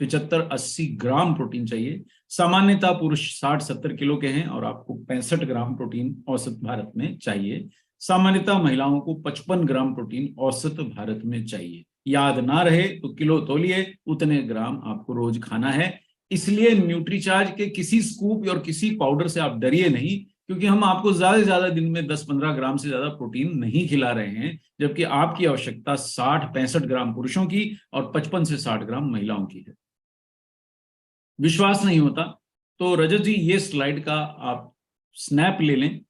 75-80 ग्राम प्रोटीन चाहिए। सामान्यतः पुरुष 60-70 किलो के हैं और आपको 65 ग्राम प्रोटीन औसत भारत में चाहिए। सामान्यतः महिलाओं को 55 ग्राम प्रोटीन औसत भारत में चाहिए। याद ना रहे तो किलो तोलिए, उतने ग्राम आपको रोज खाना है। इसलिए न्यूट्रीचार्ज के किसी स्कूप और किसी पाउडर से आप डरिए नहीं, क्योंकि हम आपको ज्यादा से ज्यादा दिन में 10-15 ग्राम से ज्यादा प्रोटीन नहीं खिला रहे हैं, जबकि आपकी आवश्यकता 60-65 ग्राम पुरुषों की और 55 से 60 ग्राम महिलाओं की है। विश्वास नहीं होता तो रजत जी ये स्लाइड का आप स्नैप ले लें।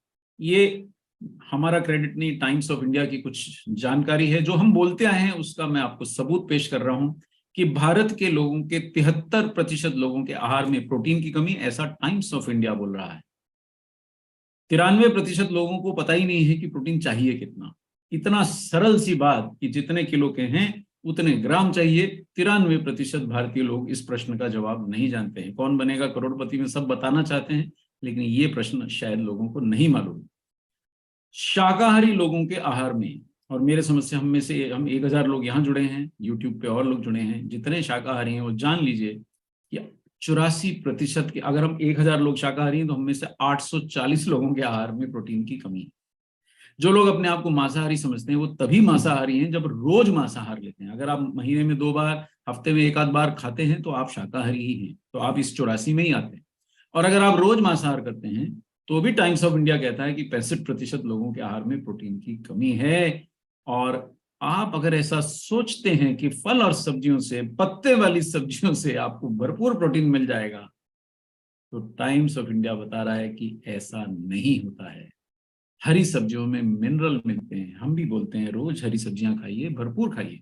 ये हमारा क्रेडिट नहीं, टाइम्स ऑफ इंडिया की कुछ जानकारी है, जो हम बोलते आए हैं उसका मैं आपको सबूत पेश कर रहा हूं कि भारत के लोगों के 73% लोगों के आहार में प्रोटीन की कमी, ऐसा टाइम्स ऑफ इंडिया बोल रहा है। 93% लोगों को पता ही नहीं है कि प्रोटीन चाहिए कितना। इतना सरल सी बात कि जितने किलो के हैं उतने ग्राम चाहिए। 93% भारतीय लोग इस प्रश्न का जवाब नहीं जानते हैं। कौन बनेगा करोड़पति में सब बताना चाहते हैं, लेकिन ये प्रश्न शायद लोगों को नहीं मालूम। शाकाहारी लोगों के आहार में, और मेरे समझ से हम में से हम 1000 लोग यहाँ जुड़े हैं, यूट्यूब पे और लोग जुड़े हैं, जितने शाकाहारी हैं वो जान लीजिए कि 84% के, अगर हम 1000 लोग शाकाहारी हैं तो हम में से 840 लोगों के आहार में प्रोटीन की कमी है। जो लोग अपने आप को मांसाहारी समझते हैं वो तभी मांसाहारी हैं जब रोज मांसाहार लेते हैं। अगर आप महीने में 2 बार, हफ्ते में 1 आध बार खाते हैं तो आप शाकाहारी ही हैं, तो आप इस 84 में ही आते हैं। और अगर आप रोज मांसाहार करते हैं तो भी टाइम्स ऑफ इंडिया कहता है कि 65% लोगों के आहार में प्रोटीन की कमी है। और आप अगर ऐसा सोचते हैं कि फल और सब्जियों से, पत्ते वाली सब्जियों से आपको भरपूर प्रोटीन मिल जाएगा, तो टाइम्स ऑफ इंडिया बता रहा है कि ऐसा नहीं होता है। हरी सब्जियों में मिनरल मिलते हैं, हम भी बोलते हैं रोज हरी सब्जियां खाइए, भरपूर खाइए,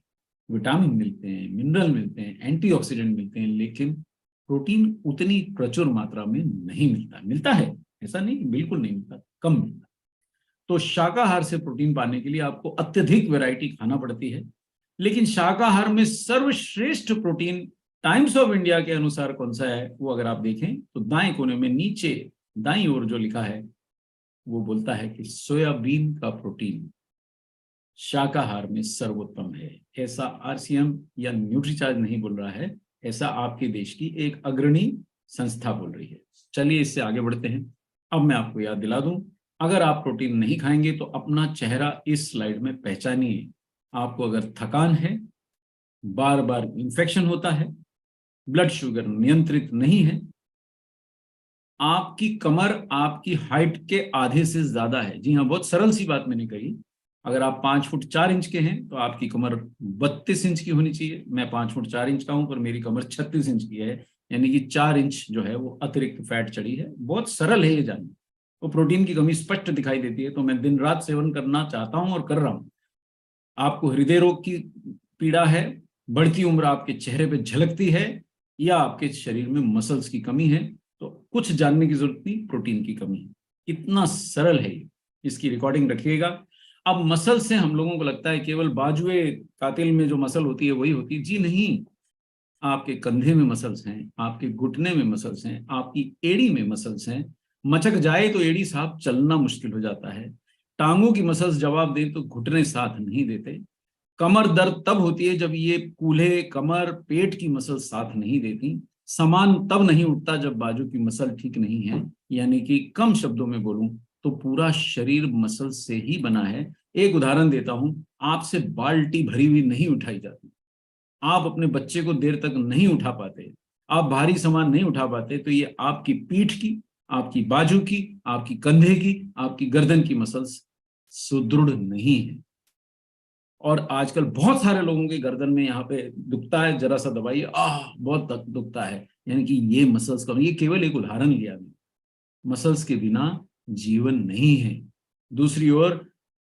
विटामिन मिलते हैं, मिनरल मिलते हैं, एंटीऑक्सीडेंट मिलते हैं, लेकिन प्रोटीन उतनी प्रचुर मात्रा में नहीं मिलता। मिलता है, ऐसा नहीं, बिल्कुल नहीं मिलता, कम मिलता। तो शाकाहार से प्रोटीन पाने के लिए आपको अत्यधिक वैरायटी खाना पड़ती है। लेकिन शाकाहार में सर्वश्रेष्ठ प्रोटीन टाइम्स ऑफ इंडिया के अनुसार कौन सा है, वो अगर आप देखें तो दाएं कोने में नीचे दाईं ओर जो लिखा है वो बोलता है कि सोयाबीन का प्रोटीन शाकाहार में सर्वोत्तम है। ऐसा आरसीएम या न्यूट्रीचार्ज नहीं बोल रहा है, ऐसा आपके देश की एक अग्रणी संस्था बोल रही है। चलिए इससे आगे बढ़ते हैं। अब मैं आपको याद दिला दूं, अगर आप प्रोटीन नहीं खाएंगे तो अपना चेहरा इस स्लाइड में पहचानिए। आपको अगर थकान है, बार बार इंफेक्शन होता है, ब्लड शुगर नियंत्रित नहीं है, आपकी कमर आपकी हाइट के आधे से ज्यादा है, जी हाँ, बहुत सरल सी बात मैंने कही, अगर आप 5 फुट 4 इंच के हैं तो आपकी कमर 32 इंच की होनी चाहिए। मैं 5 फुट 4 इंच का हूं पर मेरी कमर 36 इंच की है, यानी कि 4 इंच जो है वो अतिरिक्त फैट चढ़ी है। बहुत सरल है ये जानना। तो प्रोटीन की कमी स्पष्ट दिखाई देती है, तो मैं दिन रात सेवन करना चाहता हूं और कर रहा हूं। आपको हृदय रोग की पीड़ा है, बढ़ती उम्र आपके चेहरे पे झलकती है, या आपके शरीर में मसल्स की कमी है, तो कुछ जानने की जरूरत नहीं, प्रोटीन की कमी है। इतना सरल है ये, इसकी रिकॉर्डिंग रखिएगा। अब मसल से हम लोगों को लगता है केवल बाजुए कातिल में जो मसल होती है वही होती है, जी नहीं। आपके कंधे में मसल्स हैं, आपके घुटने में मसल्स हैं, आपकी एड़ी में मसल्स हैं। मचक जाए तो एड़ी साहब चलना मुश्किल हो जाता है। टांगों की मसल्स जवाब दे तो घुटने साथ नहीं देते। कमर दर्द तब होती है जब ये कूल्हे, कमर, पेट की मसल साथ नहीं देती। सामान तब नहीं उठता जब बाजू की मसल ठीक नहीं है। यानी कि कम शब्दों में बोलूं तो पूरा शरीर मसल से ही बना है। एक उदाहरण देता हूं, आपसे बाल्टी भरी हुई नहीं उठाई जाती, आप अपने बच्चे को देर तक नहीं उठा पाते, आप भारी सामान नहीं उठा पाते, तो ये आपकी पीठ की, आपकी बाजू की, आपकी कंधे की, आपकी गर्दन की मसल्स सुदृढ़ नहीं है। और आजकल बहुत सारे लोगों के गर्दन में यहाँ पे दुखता है, जरा सा दबाइए, बहुत दुखता है, यानी कि ये मसल्स का, ये केवल एक उदाहरण लिया मैंने। मसल्स के बिना जीवन नहीं है। दूसरी ओर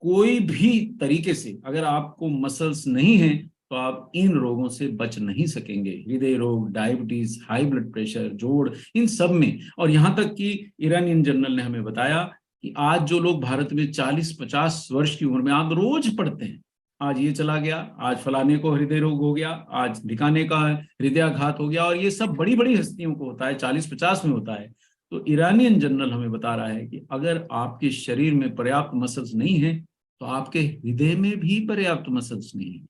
कोई भी तरीके से अगर आपको मसल्स नहीं है तो आप इन रोगों से बच नहीं सकेंगे। हृदय रोग, डायबिटीज, हाई ब्लड प्रेशर, जोड़, इन सब में। और यहां तक कि ईरानियन जर्नल ने हमें बताया कि आज जो लोग भारत में 40-50 वर्ष की उम्र में, आप रोज पढ़ते हैं, आज ये चला गया, आज फलाने को हृदय रोग हो गया, आज ढिकाने का हृदयाघात हो गया, और ये सब बड़ी बड़ी हस्तियों को होता है, 40-50 में होता है। तो ईरानियन जर्नल हमें बता रहा है कि अगर आपके शरीर में पर्याप्त मसल्स नहीं है तो आपके हृदय में भी पर्याप्त मसल्स नहीं है।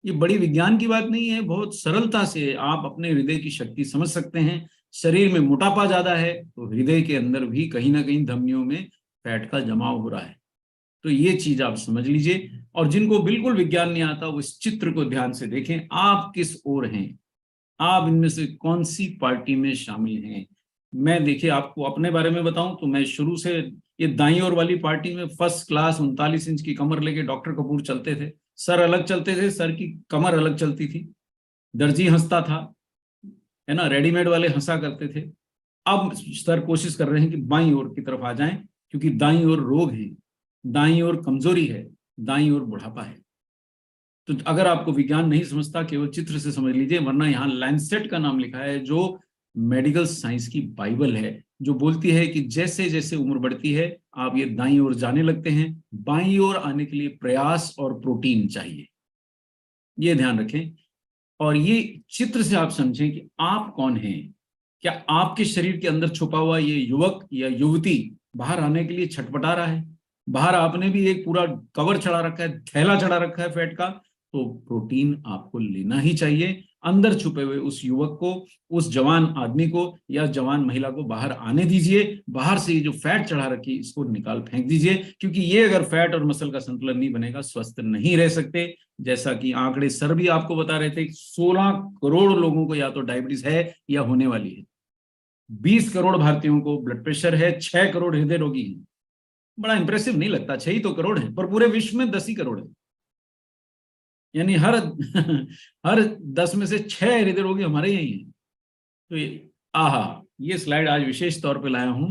ये बड़ी विज्ञान की बात नहीं है, बहुत सरलता से आप अपने हृदय की शक्ति समझ सकते हैं। शरीर में मोटापा ज्यादा है तो हृदय के अंदर भी कहीं ना कहीं धमनियों में फैट का जमाव हो रहा है। तो ये चीज आप समझ लीजिए। और जिनको बिल्कुल विज्ञान नहीं आता वो इस चित्र को ध्यान से देखें, आप किस ओर हैं, आप इनमें से कौन सी पार्टी में शामिल हैं। मैं देखिए आपको अपने बारे में बताऊं तो मैं शुरू से ये दाईं ओर वाली पार्टी में फर्स्ट क्लास 39 इंच की कमर लेके डॉक्टर कपूर चलते थे। सर अलग चलते थे, सर की कमर अलग चलती थी। दर्जी हंसता था, है ना, रेडीमेड वाले हंसा करते थे। अब सर कोशिश कर रहे हैं कि बाईं ओर की तरफ आ जाएं, क्योंकि दाईं ओर रोग है, दाईं ओर कमजोरी है, दाईं ओर बुढ़ापा है। तो अगर आपको विज्ञान नहीं समझता केवल चित्र से समझ लीजिए, वरना यहाँ लैंसेट का नाम लिखा है जो मेडिकल साइंस की बाइबल है, जो बोलती है कि जैसे जैसे उम्र बढ़ती है आप ये दाईं ओर जाने लगते हैं। बाईं ओर आने के लिए प्रयास और प्रोटीन चाहिए, ये ध्यान रखें। और ये चित्र से आप समझें कि आप कौन हैं। क्या आपके शरीर के अंदर छुपा हुआ ये युवक या युवती बाहर आने के लिए छटपटा रहा है? बाहर आपने भी एक पूरा कवर चढ़ा रखा है, थैला चढ़ा रखा है फैट का, तो प्रोटीन आपको लेना ही चाहिए। अंदर छुपे हुए उस युवक को, उस जवान आदमी को या जवान महिला को बाहर आने दीजिए। बाहर से ये जो फैट चढ़ा रखी है इसको निकाल फेंक दीजिए, क्योंकि ये अगर फैट और मसल का संतुलन नहीं बनेगा स्वस्थ नहीं रह सकते। जैसा कि आंकड़े सर भी आपको बता रहे थे, 16 करोड़ लोगों को या तो डायबिटीज है या होने वाली है, 20 करोड़ भारतीयों को ब्लड प्रेशर है, 6 करोड़ हृदय रोगी हैं। बड़ा इंप्रेसिव नहीं लगता? 6 ही तो करोड़ है, पर पूरे विश्व में 10 ही करोड़ है। यानी हर हर 10 में से 6 हृदय रोगी हमारे यही हैं। तो ये आहा, ये स्लाइड आज विशेष तौर पे लाया हूं।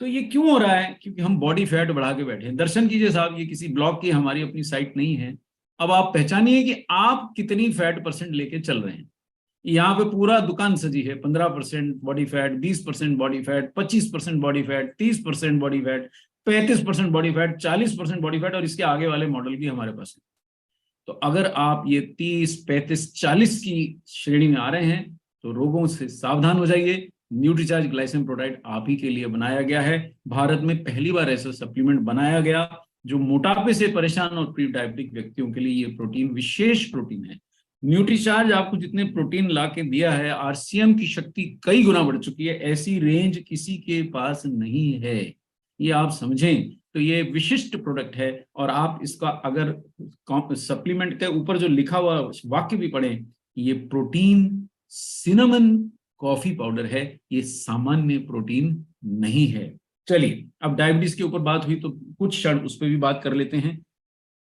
तो ये क्यों हो रहा है? क्योंकि हम बॉडी फैट बढ़ा के बैठे हैं। दर्शन कीजिए साहब, ये किसी ब्लॉग की हमारी अपनी साइट नहीं है। अब आप पहचानिए कि आप कितनी फैट परसेंट लेके चल रहे हैं। यहाँ पे पूरा दुकान सजी है, 15% body fat, 20% body fat, 25% body fat, 30% body fat, 35% body fat, 40% body fat, और इसके आगे वाले मॉडल भी हमारे पास है। तो अगर आप ये 30, 35, 40 की श्रेणी में आ रहे हैं तो रोगों से सावधान हो जाइए। न्यूट्रीचार्ज ग्लाइसिन प्रोडाक्ट आप ही के लिए बनाया गया है। भारत में पहली बार ऐसा सप्लीमेंट बनाया गया जो मोटापे से परेशान और प्री डायबिटिक व्यक्तियों के लिए ये प्रोटीन विशेष प्रोटीन है। न्यूट्रीचार्ज आपको जितने प्रोटीन ला के दिया है, आरसीएम की शक्ति कई गुना बढ़ चुकी है। ऐसी रेंज किसी के पास नहीं है, ये आप समझें। तो ये विशिष्ट प्रोडक्ट है। और आप इसका अगर सप्लीमेंट के ऊपर जो लिखा हुआ वाक्य भी पढ़ें, ये प्रोटीन सिनेमन कॉफी पाउडर है, ये सामान्य प्रोटीन नहीं है। चलिए, अब डायबिटीज के ऊपर बात हुई तो कुछ क्षण उस पर भी बात कर लेते हैं।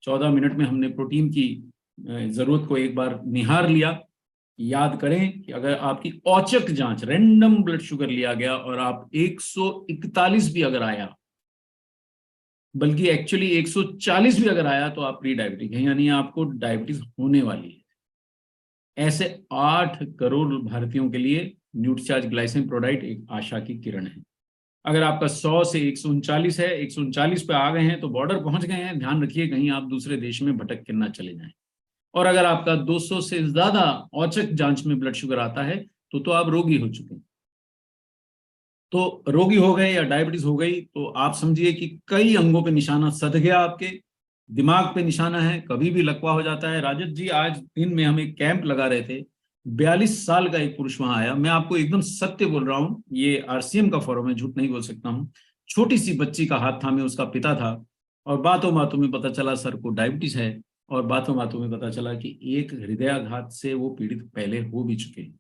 14 मिनट में हमने प्रोटीन की जरूरत को एक बार निहार लिया। याद करें कि अगर आपकी औचक जांच, रैंडम ब्लड शुगर लिया गया और आप 141 भी अगर आया, बल्कि एक्चुअली 140 भी अगर आया, तो आप प्री डायबिटिक हैं, यानी आपको डायबिटीज होने वाली है। ऐसे 8 करोड़ भारतीयों के लिए न्यूट्रीचार्ज ग्लाइसिन प्रोडाक्ट एक आशा की किरण है। अगर आपका 100 से 139 है, 139 पे आ गए हैं तो बॉर्डर पहुंच गए हैं, ध्यान रखिए कहीं आप दूसरे देश में भटक के ना चले जाएं। और अगर आपका 200 से ज्यादा औचक जांच में ब्लड शुगर आता है तो आप रोगी हो चुके हैं। तो रोगी हो गए या डायबिटीज हो गई तो आप समझिए कि कई अंगों पे निशाना सध गया। आपके दिमाग पे निशाना है, कभी भी लकवा हो जाता है। राजत जी, आज दिन में हम एक कैंप लगा रहे थे, 42 साल का एक पुरुष वहां आया। मैं आपको एकदम सत्य बोल रहा हूँ, ये आरसीएम का फोरम है, झूठ नहीं बोल सकता हूँ। छोटी सी बच्ची का हाथ थामे उसका पिता था, और बातों बातों में पता चला सर को डायबिटीज है, और बातों बातों में पता चला कि एक हृदयाघात से वो पीड़ित पहले हो भी चुके हैं।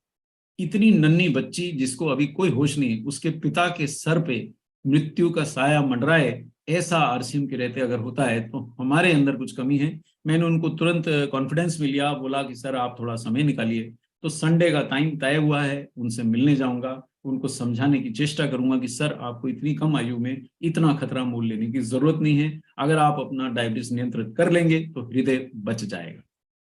इतनी नन्ही बच्ची जिसको अभी कोई होश नहीं, उसके पिता के सर पे मृत्यु का साया मंडराए, ऐसा आरसीएम के रहते अगर होता है तो हमारे अंदर कुछ कमी है। मैंने उनको तुरंत कॉन्फिडेंस में लिया, बोला कि सर आप थोड़ा समय निकालिए। तो संडे का टाइम तय हुआ है, उनसे मिलने जाऊंगा, उनको समझाने की चेष्टा करूंगा कि सर आपको इतनी कम आयु में इतना खतरा मोल लेने की जरूरत नहीं है। अगर आप अपना डायबिटीज नियंत्रित कर लेंगे तो हृदय बच जाएगा।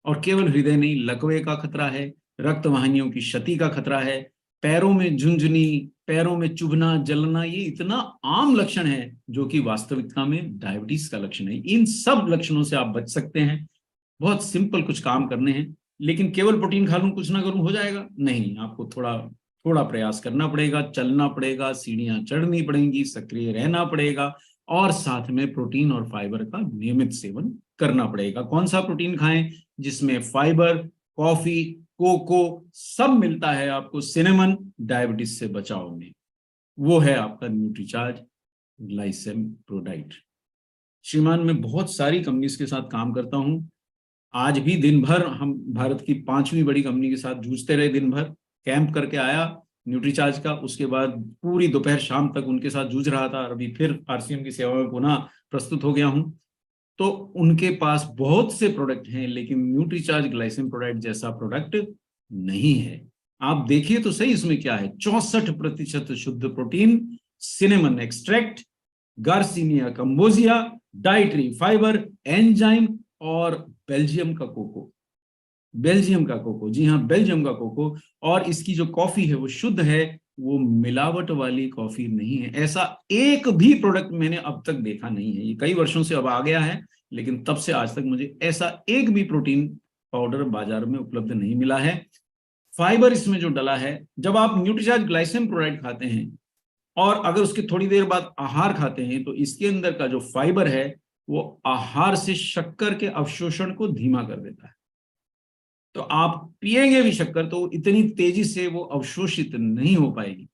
और केवल हृदय नहीं, लकवे का खतरा है, रक्त वाहिनियों की क्षति का खतरा है, पैरों में झुंझुनी, पैरों में चुभना, जलना, ये इतना आम लक्षण है जो कि वास्तविकता में डायबिटीज का लक्षण है। इन सब लक्षणों से आप बच सकते हैं। बहुत सिंपल कुछ काम करने हैं। लेकिन केवल प्रोटीन खा लूं कुछ ना करूं हो जाएगा? नहीं, आपको थोड़ा थोड़ा प्रयास करना पड़ेगा, चलना पड़ेगा, सीढ़ियां चढ़नी पड़ेंगी, सक्रिय रहना पड़ेगा, और साथ में प्रोटीन और फाइबर का नियमित सेवन करना पड़ेगा। कौन सा प्रोटीन खाएं? जिसमें फाइबर, कॉफी, कोको सब मिलता है आपको सिनेमन, डायबिटीज से बचाव में। वो है आपका न्यूट्रीचार्ज ग्लाइसिन प्रोडक्ट। श्रीमान, मैं बहुत सारी कंपनीज के साथ काम करता हूं। आज भी दिन भर हम भारत की 5वीं बड़ी कंपनी के साथ जूझते रहे। दिन भर कैंप करके आया न्यूट्रीचार्ज का, उसके बाद पूरी दोपहर शाम तक उनके साथ जूझ रहा था, और अभी फिर आरसीएम की सेवा में पुनः प्रस्तुत हो गया हूं। तो उनके पास बहुत से प्रोडक्ट हैं, लेकिन न्यूट्रीचार्ज ग्लाइसिन प्रोडक्ट जैसा प्रोडक्ट नहीं है। आप देखिए तो सही, इसमें क्या है? 64% शुद्ध protein, cinnamon extract, garcinia cambogia, dietary fibre, enzyme, और बेल्जियम का कोको। बेल्जियम का कोको, जी हाँ, बेल्जियम का कोको। और इसकी जो कॉफी है वो शुद्ध है, वो मिलावट वाली कॉफी नहीं है। ऐसा एक भी प्रोडक्ट मैंने अब तक देखा नहीं है। ये कई वर्षों से अब आ गया है, लेकिन तब से आज तक मुझे ऐसा एक भी प्रोटीन पाउडर बाजार में उपलब्ध नहीं मिला है। फाइबर इसमें जो डला है, जब आप न्यूट्रीचार्ज ग्लाइसिन प्रोडक्ट खाते हैं और अगर उसके थोड़ी देर बाद आहार खाते हैं, तो इसके अंदर का जो फाइबर है वो आहार से शक्कर के अवशोषण को धीमा कर देता है। तो आप पिएंगे भी शक्कर तो इतनी तेजी से वो अवशोषित नहीं हो पाएगी।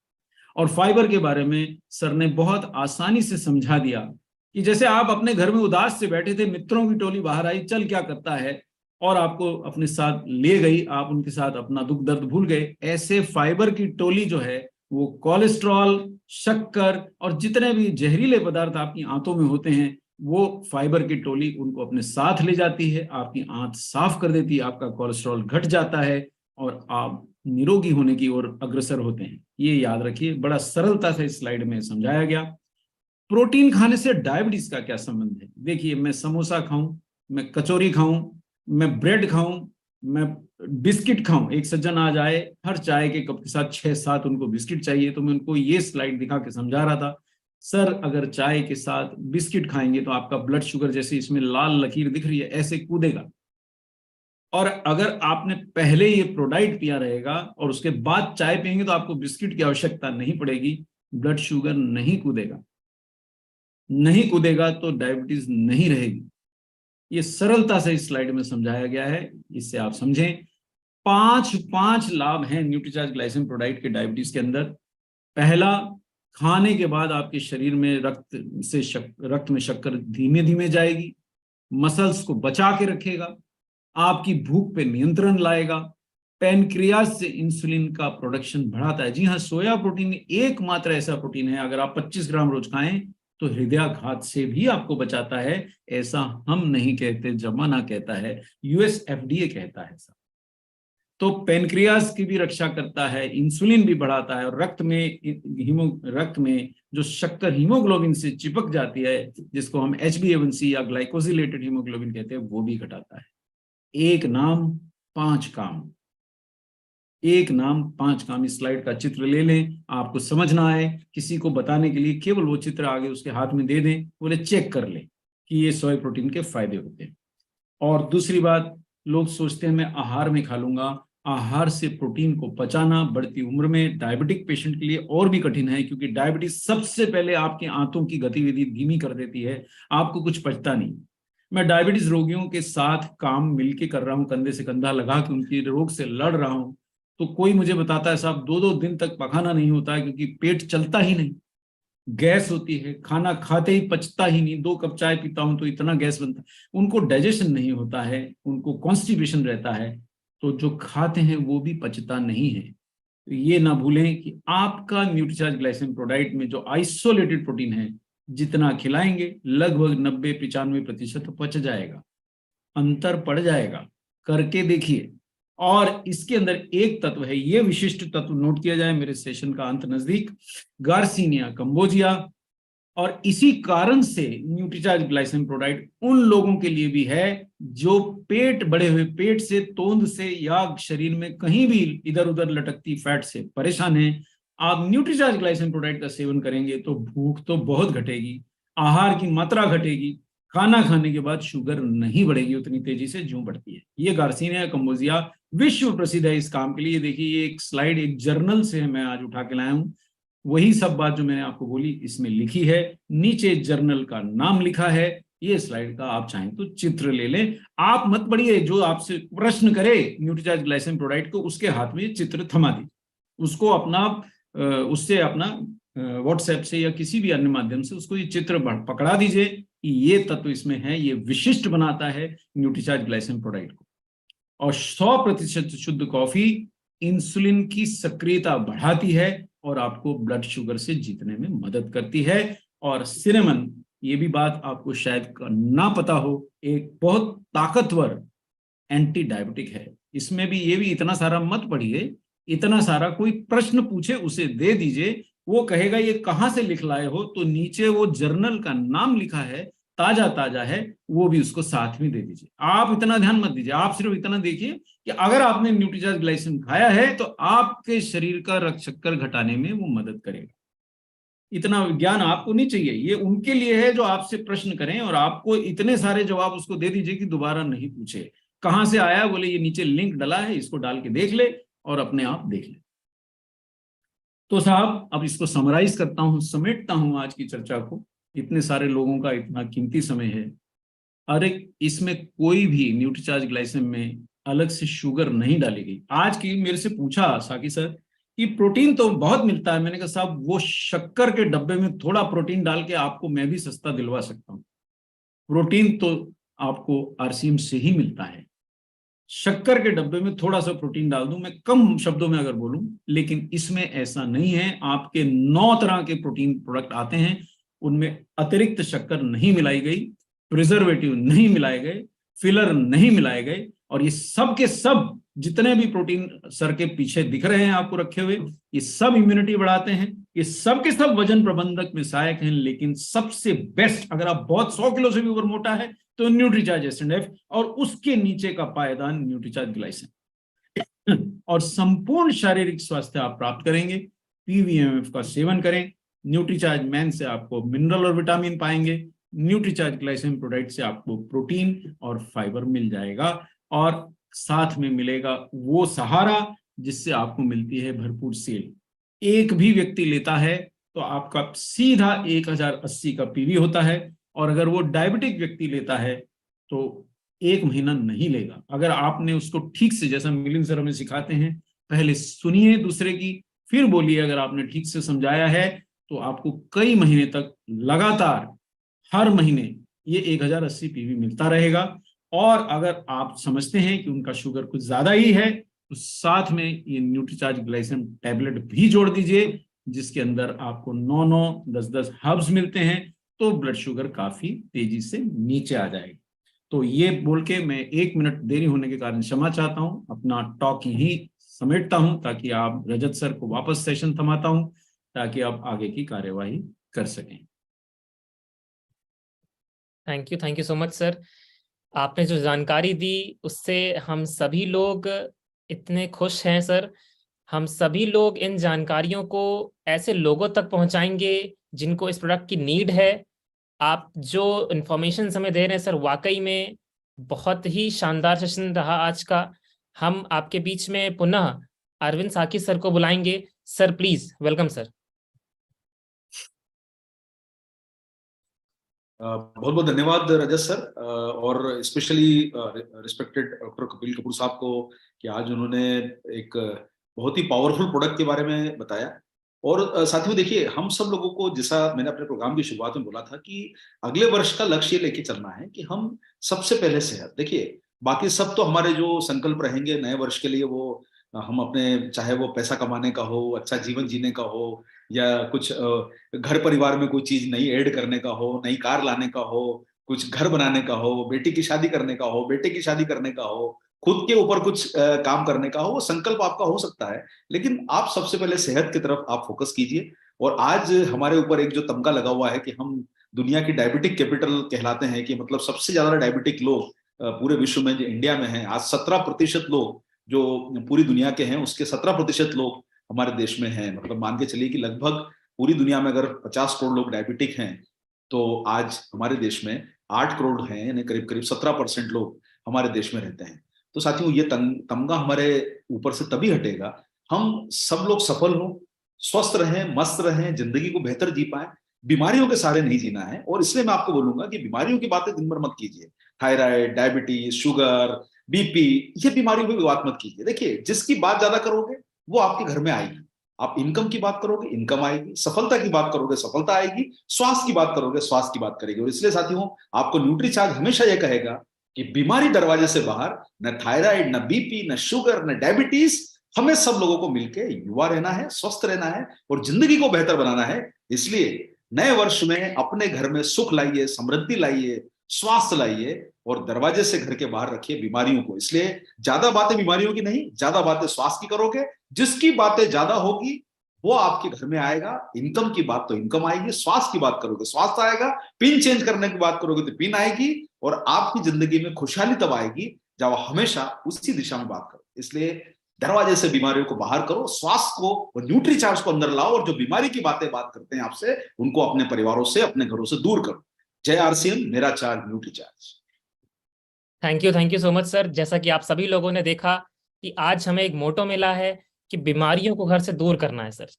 और फाइबर के बारे में सर ने बहुत आसानी से समझा दिया कि जैसे आप अपने घर में उदास से बैठे थे, मित्रों की टोली बाहर आई, चल क्या करता है, और आपको अपने साथ ले गई, आप उनके साथ अपना दुख दर्द भूल गए। ऐसे फाइबर की टोली जो है वो कोलेस्ट्रॉल, शक्कर और जितने भी जहरीले पदार्थ आपकी आंतों में होते हैं, वो फाइबर की टोली उनको अपने साथ ले जाती है, आपकी आंत साफ कर देती है, आपका कोलेस्ट्रॉल घट जाता है, और आप निरोगी होने की ओर अग्रसर होते हैं। ये याद रखिए, बड़ा सरलता से इस स्लाइड में समझाया गया। प्रोटीन खाने से डायबिटीज का क्या संबंध है? देखिए, मैं समोसा खाऊं, मैं कचौरी खाऊं, मैं ब्रेड खाऊं, मैं बिस्किट खाऊं, एक सज्जन आ जाए हर चाय के कप के साथ 6-7 उनको बिस्किट चाहिए, तो मैं उनको ये स्लाइड दिखा के समझा रहा था, सर अगर चाय के साथ बिस्किट खाएंगे तो आपका ब्लड शुगर, जैसे इसमें लाल लकीर दिख रही है, ऐसे कूदेगा। और अगर आपने पहले ये प्रोडाइट पिया रहेगा और उसके बाद चाय पियेंगे तो आपको बिस्किट की आवश्यकता नहीं पड़ेगी, ब्लड शुगर नहीं कूदेगा। नहीं कूदेगा तो डायबिटीज नहीं रहेगी। ये सरलता से इस स्लाइड में समझाया गया है, इससे आप समझें। पांच लाभ हैं न्यूट्रीचार्ज ग्लाइसिन प्रोडाइट के डायबिटीज के अंदर। पहला, खाने के बाद आपके शरीर में रक्त में शक्कर धीमे धीमे जाएगी, मसल्स को बचा के रखेगा, आपकी भूख पे नियंत्रण लाएगा, पैनक्रियाज से इंसुलिन का प्रोडक्शन बढ़ाता है। जी हाँ, सोया प्रोटीन एकमात्र ऐसा प्रोटीन है, अगर आप 25 ग्राम रोज खाएं तो हृदयाघात से भी आपको बचाता है। ऐसा हम नहीं कहते, जमाना कहता है, यूएस एफडीए कहता है ऐसा। तो पैनक्रियाज की भी रक्षा करता है, इंसुलिन भी बढ़ाता है, और रक्त में जो शक्कर हीमोग्लोबिन से चिपक जाती है, जिसको हम HbA1c या ग्लाइकोसिलेटेड हीमोग्लोबिन कहते हैं, वो भी घटाता है। एक नाम पांच काम, एक नाम पांच काम। इस स्लाइड का चित्र ले लें, आपको समझना है, किसी को बताने के लिए केवल वो चित्र आगे उसके हाथ में दे दें, बोले चेक कर ले कि ये सोया प्रोटीन के फायदे होते हैं। और दूसरी बात, लोग सोचते हैं मैं आहार में खा लूंगा। आहार से प्रोटीन को पचाना बढ़ती उम्र में डायबिटिक पेशेंट के लिए और भी कठिन है, क्योंकि डायबिटीज सबसे पहले आपके आंतों की गतिविधि धीमी कर देती है, आपको कुछ पचता नहीं। मैं डायबिटीज रोगियों के साथ काम मिलके कर रहा हूं, कंधे से कंधा लगा के उनके रोग से लड़ रहा हूं, तो कोई मुझे बताता है साहब 2-2 दिन तक पखाना नहीं होता है, क्योंकि पेट चलता ही नहीं, गैस होती है, खाना खाते ही पचता ही नहीं, 2 कप चाय पीता हूं तो इतना गैस बनता है, उनको डाइजेशन नहीं होता है, उनको कॉन्स्टिपेशन रहता है, तो जो खाते हैं वो भी पचता नहीं है। तो ये ना भूलें कि आपका न्यूट्रीचार्ज ग्लाइसिन प्रोडाइट में जो आइसोलेटेड प्रोटीन है, जितना खिलाएंगे लगभग 90-95% पच जाएगा, अंतर पड़ जाएगा, करके देखिए। और इसके अंदर एक तत्व है, ये विशिष्ट तत्व नोट किया जाए, मेरे सेशन का अंत नजदीक, गार्सिनिया कंबोजिया। और इसी कारण से न्यूट्रीचार्ज ग्लाइसिन प्रोडाइट उन लोगों के लिए भी है जो पेट बढ़े हुए, पेट से, तोंद से या शरीर में कहीं भी इधर उधर लटकती फैट से परेशान है। आप न्यूट्रीचार्ज ग्लाइसिन प्रोडाइट का सेवन करेंगे तो भूख तो बहुत घटेगी, आहार की मात्रा घटेगी, खाना खाने के बाद शुगर नहीं बढ़ेगी उतनी तेजी से जो बढ़ती है। ये गार्सिनिया कंबोजिया विश्व प्रसिद्ध है इस काम के लिए। देखिए, ये एक स्लाइड एक जर्नल से मैं आज उठा के लाया हूं, वही सब बात जो मैंने आपको बोली इसमें लिखी है, नीचे जर्नल का नाम लिखा है। ये स्लाइड का आप चाहें तो चित्र ले लें, आप मत पढ़िए, जो आपसे प्रश्न करे न्यूट्रीचार्ज ग्लाइसिन प्रोडाइट को, उसके हाथ में चित्र थमा दीजिए, उसको अपना उससे अपना व्हाट्सएप से या किसी भी अन्य माध्यम से उसको ये चित्र पकड़ा दीजिए कि ये तत्व इसमें है, ये विशिष्ट बनाता है न्यूट्रीचार्ज ग्लाइसिन प्रोडाइट को। और 100% शुद्ध कॉफी इंसुलिन की सक्रियता बढ़ाती है और आपको ब्लड शुगर से जीतने में मदद करती है। और सिनेमन, ये भी बात आपको शायद ना पता हो, एक बहुत ताकतवर एंटी डायबिटिक है। इसमें भी ये भी इतना सारा मत पढ़िए, इतना सारा कोई प्रश्न पूछे उसे दे दीजिए, वो कहेगा ये कहां से लिख लाए हो, तो नीचे वो जर्नल का नाम लिखा है, ताजा ताजा है, वो भी उसको साथ में दे दीजिए। आप इतना ध्यान मत दीजिए, आप सिर्फ इतना देखिए कि अगर आपने न्यूट्रीचार्ज ग्लाइसिन खाया है तो आपके शरीर का रक्त शक्कर घटाने में वो मदद करेगा। इतना विज्ञान आपको नहीं चाहिए, ये उनके लिए है जो आपसे प्रश्न करें, और आपको इतने सारे जवाब उसको दे दीजिए कि दोबारा नहीं पूछे कहां से आया, बोले ये नीचे लिंक डला है, इसको डाल के देख ले और अपने आप देख ले। तो साहब, अब इसको समराइज करता हूं, समेटता हूं आज की चर्चा को, इतने सारे लोगों का इतना कीमती समय है। अरे, इसमें कोई भी न्यूट्रीचार्ज ग्लाइसिन में अलग से शुगर नहीं डाली गई। आज की मेरे से पूछा साकी सर कि प्रोटीन तो बहुत मिलता है, मैंने कहा साहब वो शक्कर के डब्बे में थोड़ा प्रोटीन डाल के आपको मैं भी सस्ता दिलवा सकता हूं। प्रोटीन तो आपको आरसीएम से ही मिलता है, शक्कर के डब्बे में थोड़ा सा प्रोटीन डाल दूं, मैं कम शब्दों में अगर बोलूं, लेकिन इसमें ऐसा नहीं है। आपके 9 तरह के प्रोटीन प्रोडक्ट आते हैं, उनमें अतिरिक्त शक्कर नहीं मिलाई गई, प्रिजर्वेटिव नहीं मिलाए गए, फिलर नहीं मिलाए गए, और ये सब के सब जितने भी प्रोटीन सर के पीछे दिख रहे हैं आपको रखे हुए, ये सब इम्यूनिटी बढ़ाते हैं, ये सब के सब वजन प्रबंधक में सहायक हैं। लेकिन सबसे बेस्ट, अगर आप बहुत 100 किलो से भी ऊपर मोटा है तो न्यूट्रीचार्ज एसएनएफ, और उसके नीचे का पायदान न्यूट्रीचार्ज ग्लाइसिन। और संपूर्ण शारीरिक स्वास्थ्य आप प्राप्त करेंगे। पीवीएमएफ का सेवन करें। न्यूट्रीचार्ज मैन से आपको मिनरल और विटामिन पाएंगे। न्यूट्रीचार्ज ग्लाइसिन प्रोडक्ट से आपको प्रोटीन और फाइबर मिल जाएगा, और साथ में मिलेगा वो सहारा जिससे आपको मिलती है भरपूर सेल। एक भी व्यक्ति लेता है तो आपका सीधा 1080 का पीवी होता है, और अगर वो डायबिटिक व्यक्ति लेता है तो 1 महीना नहीं लेगा। अगर आपने उसको ठीक से, जैसा मिलिंद सर हमें सिखाते हैं, पहले सुनिए दूसरे की, फिर बोलिए। अगर आपने ठीक से समझाया है तो आपको कई महीने तक लगातार हर महीने ये 1080 पीवी मिलता रहेगा। और अगर आप समझते हैं कि उनका शुगर कुछ ज्यादा ही है तो साथ में ये न्यूट्रीचार्ज ग्लाइसिन टैबलेट भी जोड़ दीजिए, जिसके अंदर आपको 9-9, 10-10 हर्ब्स मिलते हैं, तो ब्लड शुगर काफी तेजी से नीचे आ जाएगा। तो ये बोल के मैं 1 मिनट देरी होने के कारण क्षमा चाहता हूं, अपना टॉक यही समेटता हूं, ताकि आप रजत सर को वापस सेशन थमाता हूं, ताकि आप आगे की कार्यवाही कर सकें। Thank you so much sir. आपने जो जानकारी दी उससे हम सभी लोग इतने खुश हैं सर। हम सभी लोग इन जानकारियों को ऐसे लोगों तक पहुंचाएंगे जिनको इस प्रोडक्ट की नीड है। आप जो इंफॉर्मेशन हमें दे रहे हैं सर, वाकई में बहुत ही शानदार सेशन रहा आज का। हम आपके बीच में पुनः अरविंद साकी सर को बुलाएंगे। Sir please, welcome sir. बहुत बहुत धन्यवाद रजत सर, और specially respected doctor Kapil Kapoor साहब को कि आज उन्होंने एक बहुत ही पावरफुल प्रोडक्ट के बारे में बताया। और साथियों देखिए, हम सब लोगों को, जैसा मैंने अपने प्रोग्राम की शुरुआत में बोला था, कि अगले वर्ष का लक्ष्य लेके चलना है कि हम सबसे पहले सेहत। देखिए, बाकी सब तो हमारे जो संकल्प रहेंगे नए वर्ष के लिए, वो हम अपने, चाहे वो पैसा कमाने का हो, अच्छा जीवन जीने का हो, या कुछ घर परिवार में कोई चीज नई ऐड करने का हो, नई कार लाने का हो, कुछ घर बनाने का हो, बेटी की शादी करने का हो, बेटे की शादी करने का हो, खुद के ऊपर कुछ काम करने का हो, वो संकल्प आपका हो सकता है। लेकिन आप सबसे पहले सेहत की तरफ आप फोकस कीजिए। और आज हमारे ऊपर एक जो तमगा लगा हुआ है कि हम दुनिया की डायबिटिक कैपिटल कहलाते हैं, कि मतलब सबसे ज्यादा डायबिटिक लोग पूरे विश्व में जो इंडिया में हैं। आज 17% लोग जो पूरी दुनिया के हैं, उसके 17% लोग हमारे देश में हैं। मतलब मान के चलिए कि लगभग पूरी दुनिया में अगर 50 करोड़ लोग डायबिटिक हैं, तो आज हमारे देश में 8 करोड़ हैं, यानी करीब करीब 17% लोग हमारे देश में रहते हैं। तो साथियों, ये तमगा हमारे ऊपर से तभी हटेगा, हम सब लोग सफल हों, स्वस्थ रहें, मस्त रहें, जिंदगी को बेहतर जी पाए। बीमारियों के सहारे नहीं जीना है। और इसलिए मैं आपको बोलूंगा कि बीमारियों की बातें दिन भर मत कीजिए। थायराइड, डायबिटीज, शुगर, बीपी, ये बीमारियों की बात मत कीजिए। देखिए, जिसकी बात ज्यादा करोगे वो आपके घर में आएगी। आप इनकम की बात करोगे, इनकम आएगी। सफलता की बात करोगे, सफलता आएगी। स्वास्थ्य की बात करोगे, स्वास्थ्य की बात करेगी। और इसलिए साथियों, आपको न्यूट्रीचार्ज हमेशा यह कहेगा कि बीमारी दरवाजे से बाहर, न थायराइड, न बीपी, न शुगर, न डायबिटीज। हमें सब लोगों को मिलकर युवा रहना है, स्वस्थ रहना है और जिंदगी को बेहतर बनाना है। इसलिए नए वर्ष में अपने घर में सुख लाइए, समृद्धि लाइए, स्वास्थ्य लाइए, और दरवाजे से घर के बाहर रखिए बीमारियों को। इसलिए ज्यादा बातें बीमारियों की नहीं, ज्यादा बातें स्वास्थ्य की करोगे। जिसकी बातें ज्यादा होगी वो आपके घर में आएगा। इनकम की बात तो इनकम आएगी, स्वास्थ्य की बात करोगे स्वास्थ्य आएगा, पिन चेंज करने की बात करोगे तो पिन आएगी। और आपकी जिंदगी में खुशहाली तब आएगी जब हमेशा उसी दिशा में बात करो। इसलिए दरवाजे से बीमारियों को बाहर करो, स्वास्थ्य को और न्यूट्रीचार्ज को अंदर लाओ, और जो बीमारी की बातें बात करते हैं आपसे, उनको अपने परिवारों से, अपने घरों से दूर करो। जय आरसीएम, मेरा charge Nutricharge. Thank you so much sir. जैसा कि आप सभी लोगों ने देखा कि आज हमें एक मोटो मिला है कि बीमारियों को घर से दूर करना है सर।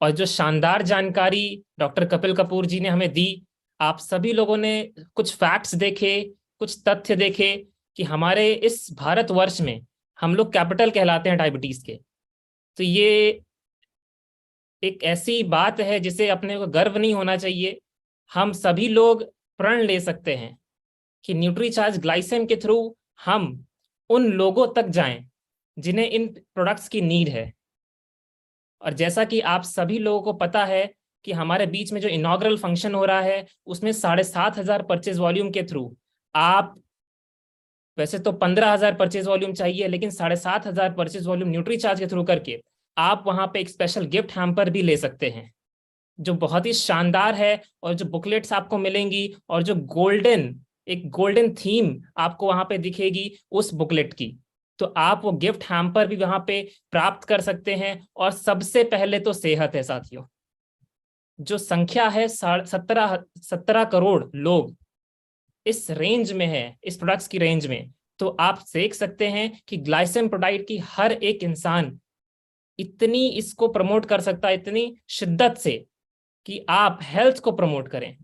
और जो शानदार जानकारी डॉक्टर कपिल कपूर जी ने हमें दी, आप सभी लोगों ने कुछ फैक्ट्स देखे, कुछ तथ्य देखे कि हमारे इस भारतवर्ष में हम लोग कैपिटल कहलाते हैं डायबिटीज के। तो ये एक ऐसी बात है जिसे अपने को गर्व नहीं होना चाहिए। हम सभी लोग प्रण ले सकते हैं कि न्यूट्रीचार्ज ग्लाइसिन के थ्रू हम उन लोगों तक जाएं जिन्हें इन प्रोडक्ट्स की नीड है। और जैसा कि आप सभी लोगों को पता है कि हमारे बीच में जो इनॉग्रल फंक्शन हो रहा है, उसमें 7,500 परचेज वॉल्यूम के थ्रू आप वैसे तो 15,000 परचेज वॉल्यूम चाहिए, लेकिन 7,500 परचेज वॉल्यूम न्यूट्रीचार्ज के थ्रू करके आप वहां पे एक स्पेशल गिफ्ट हैम्पर भी ले सकते हैं, जो बहुत ही शानदार है। और जो बुकलेट्स आपको मिलेंगी और जो एक गोल्डन थीम आपको वहां पे दिखेगी उस बुकलेट की, तो आप वो गिफ्ट हैम्पर भी वहां पे प्राप्त कर सकते हैं। और सबसे पहले तो सेहत है साथियों, जो संख्या है 17 करोड़ लोग इस रेंज में है, इस प्रोडक्ट्स की रेंज में, तो आप देख सकते हैं कि ग्लाइसिन प्रोडाइट की हर एक इंसान इतनी इसको प्रमोट कर सकता है, इतनी शिद्दत से, कि आप हेल्थ को प्रमोट करें,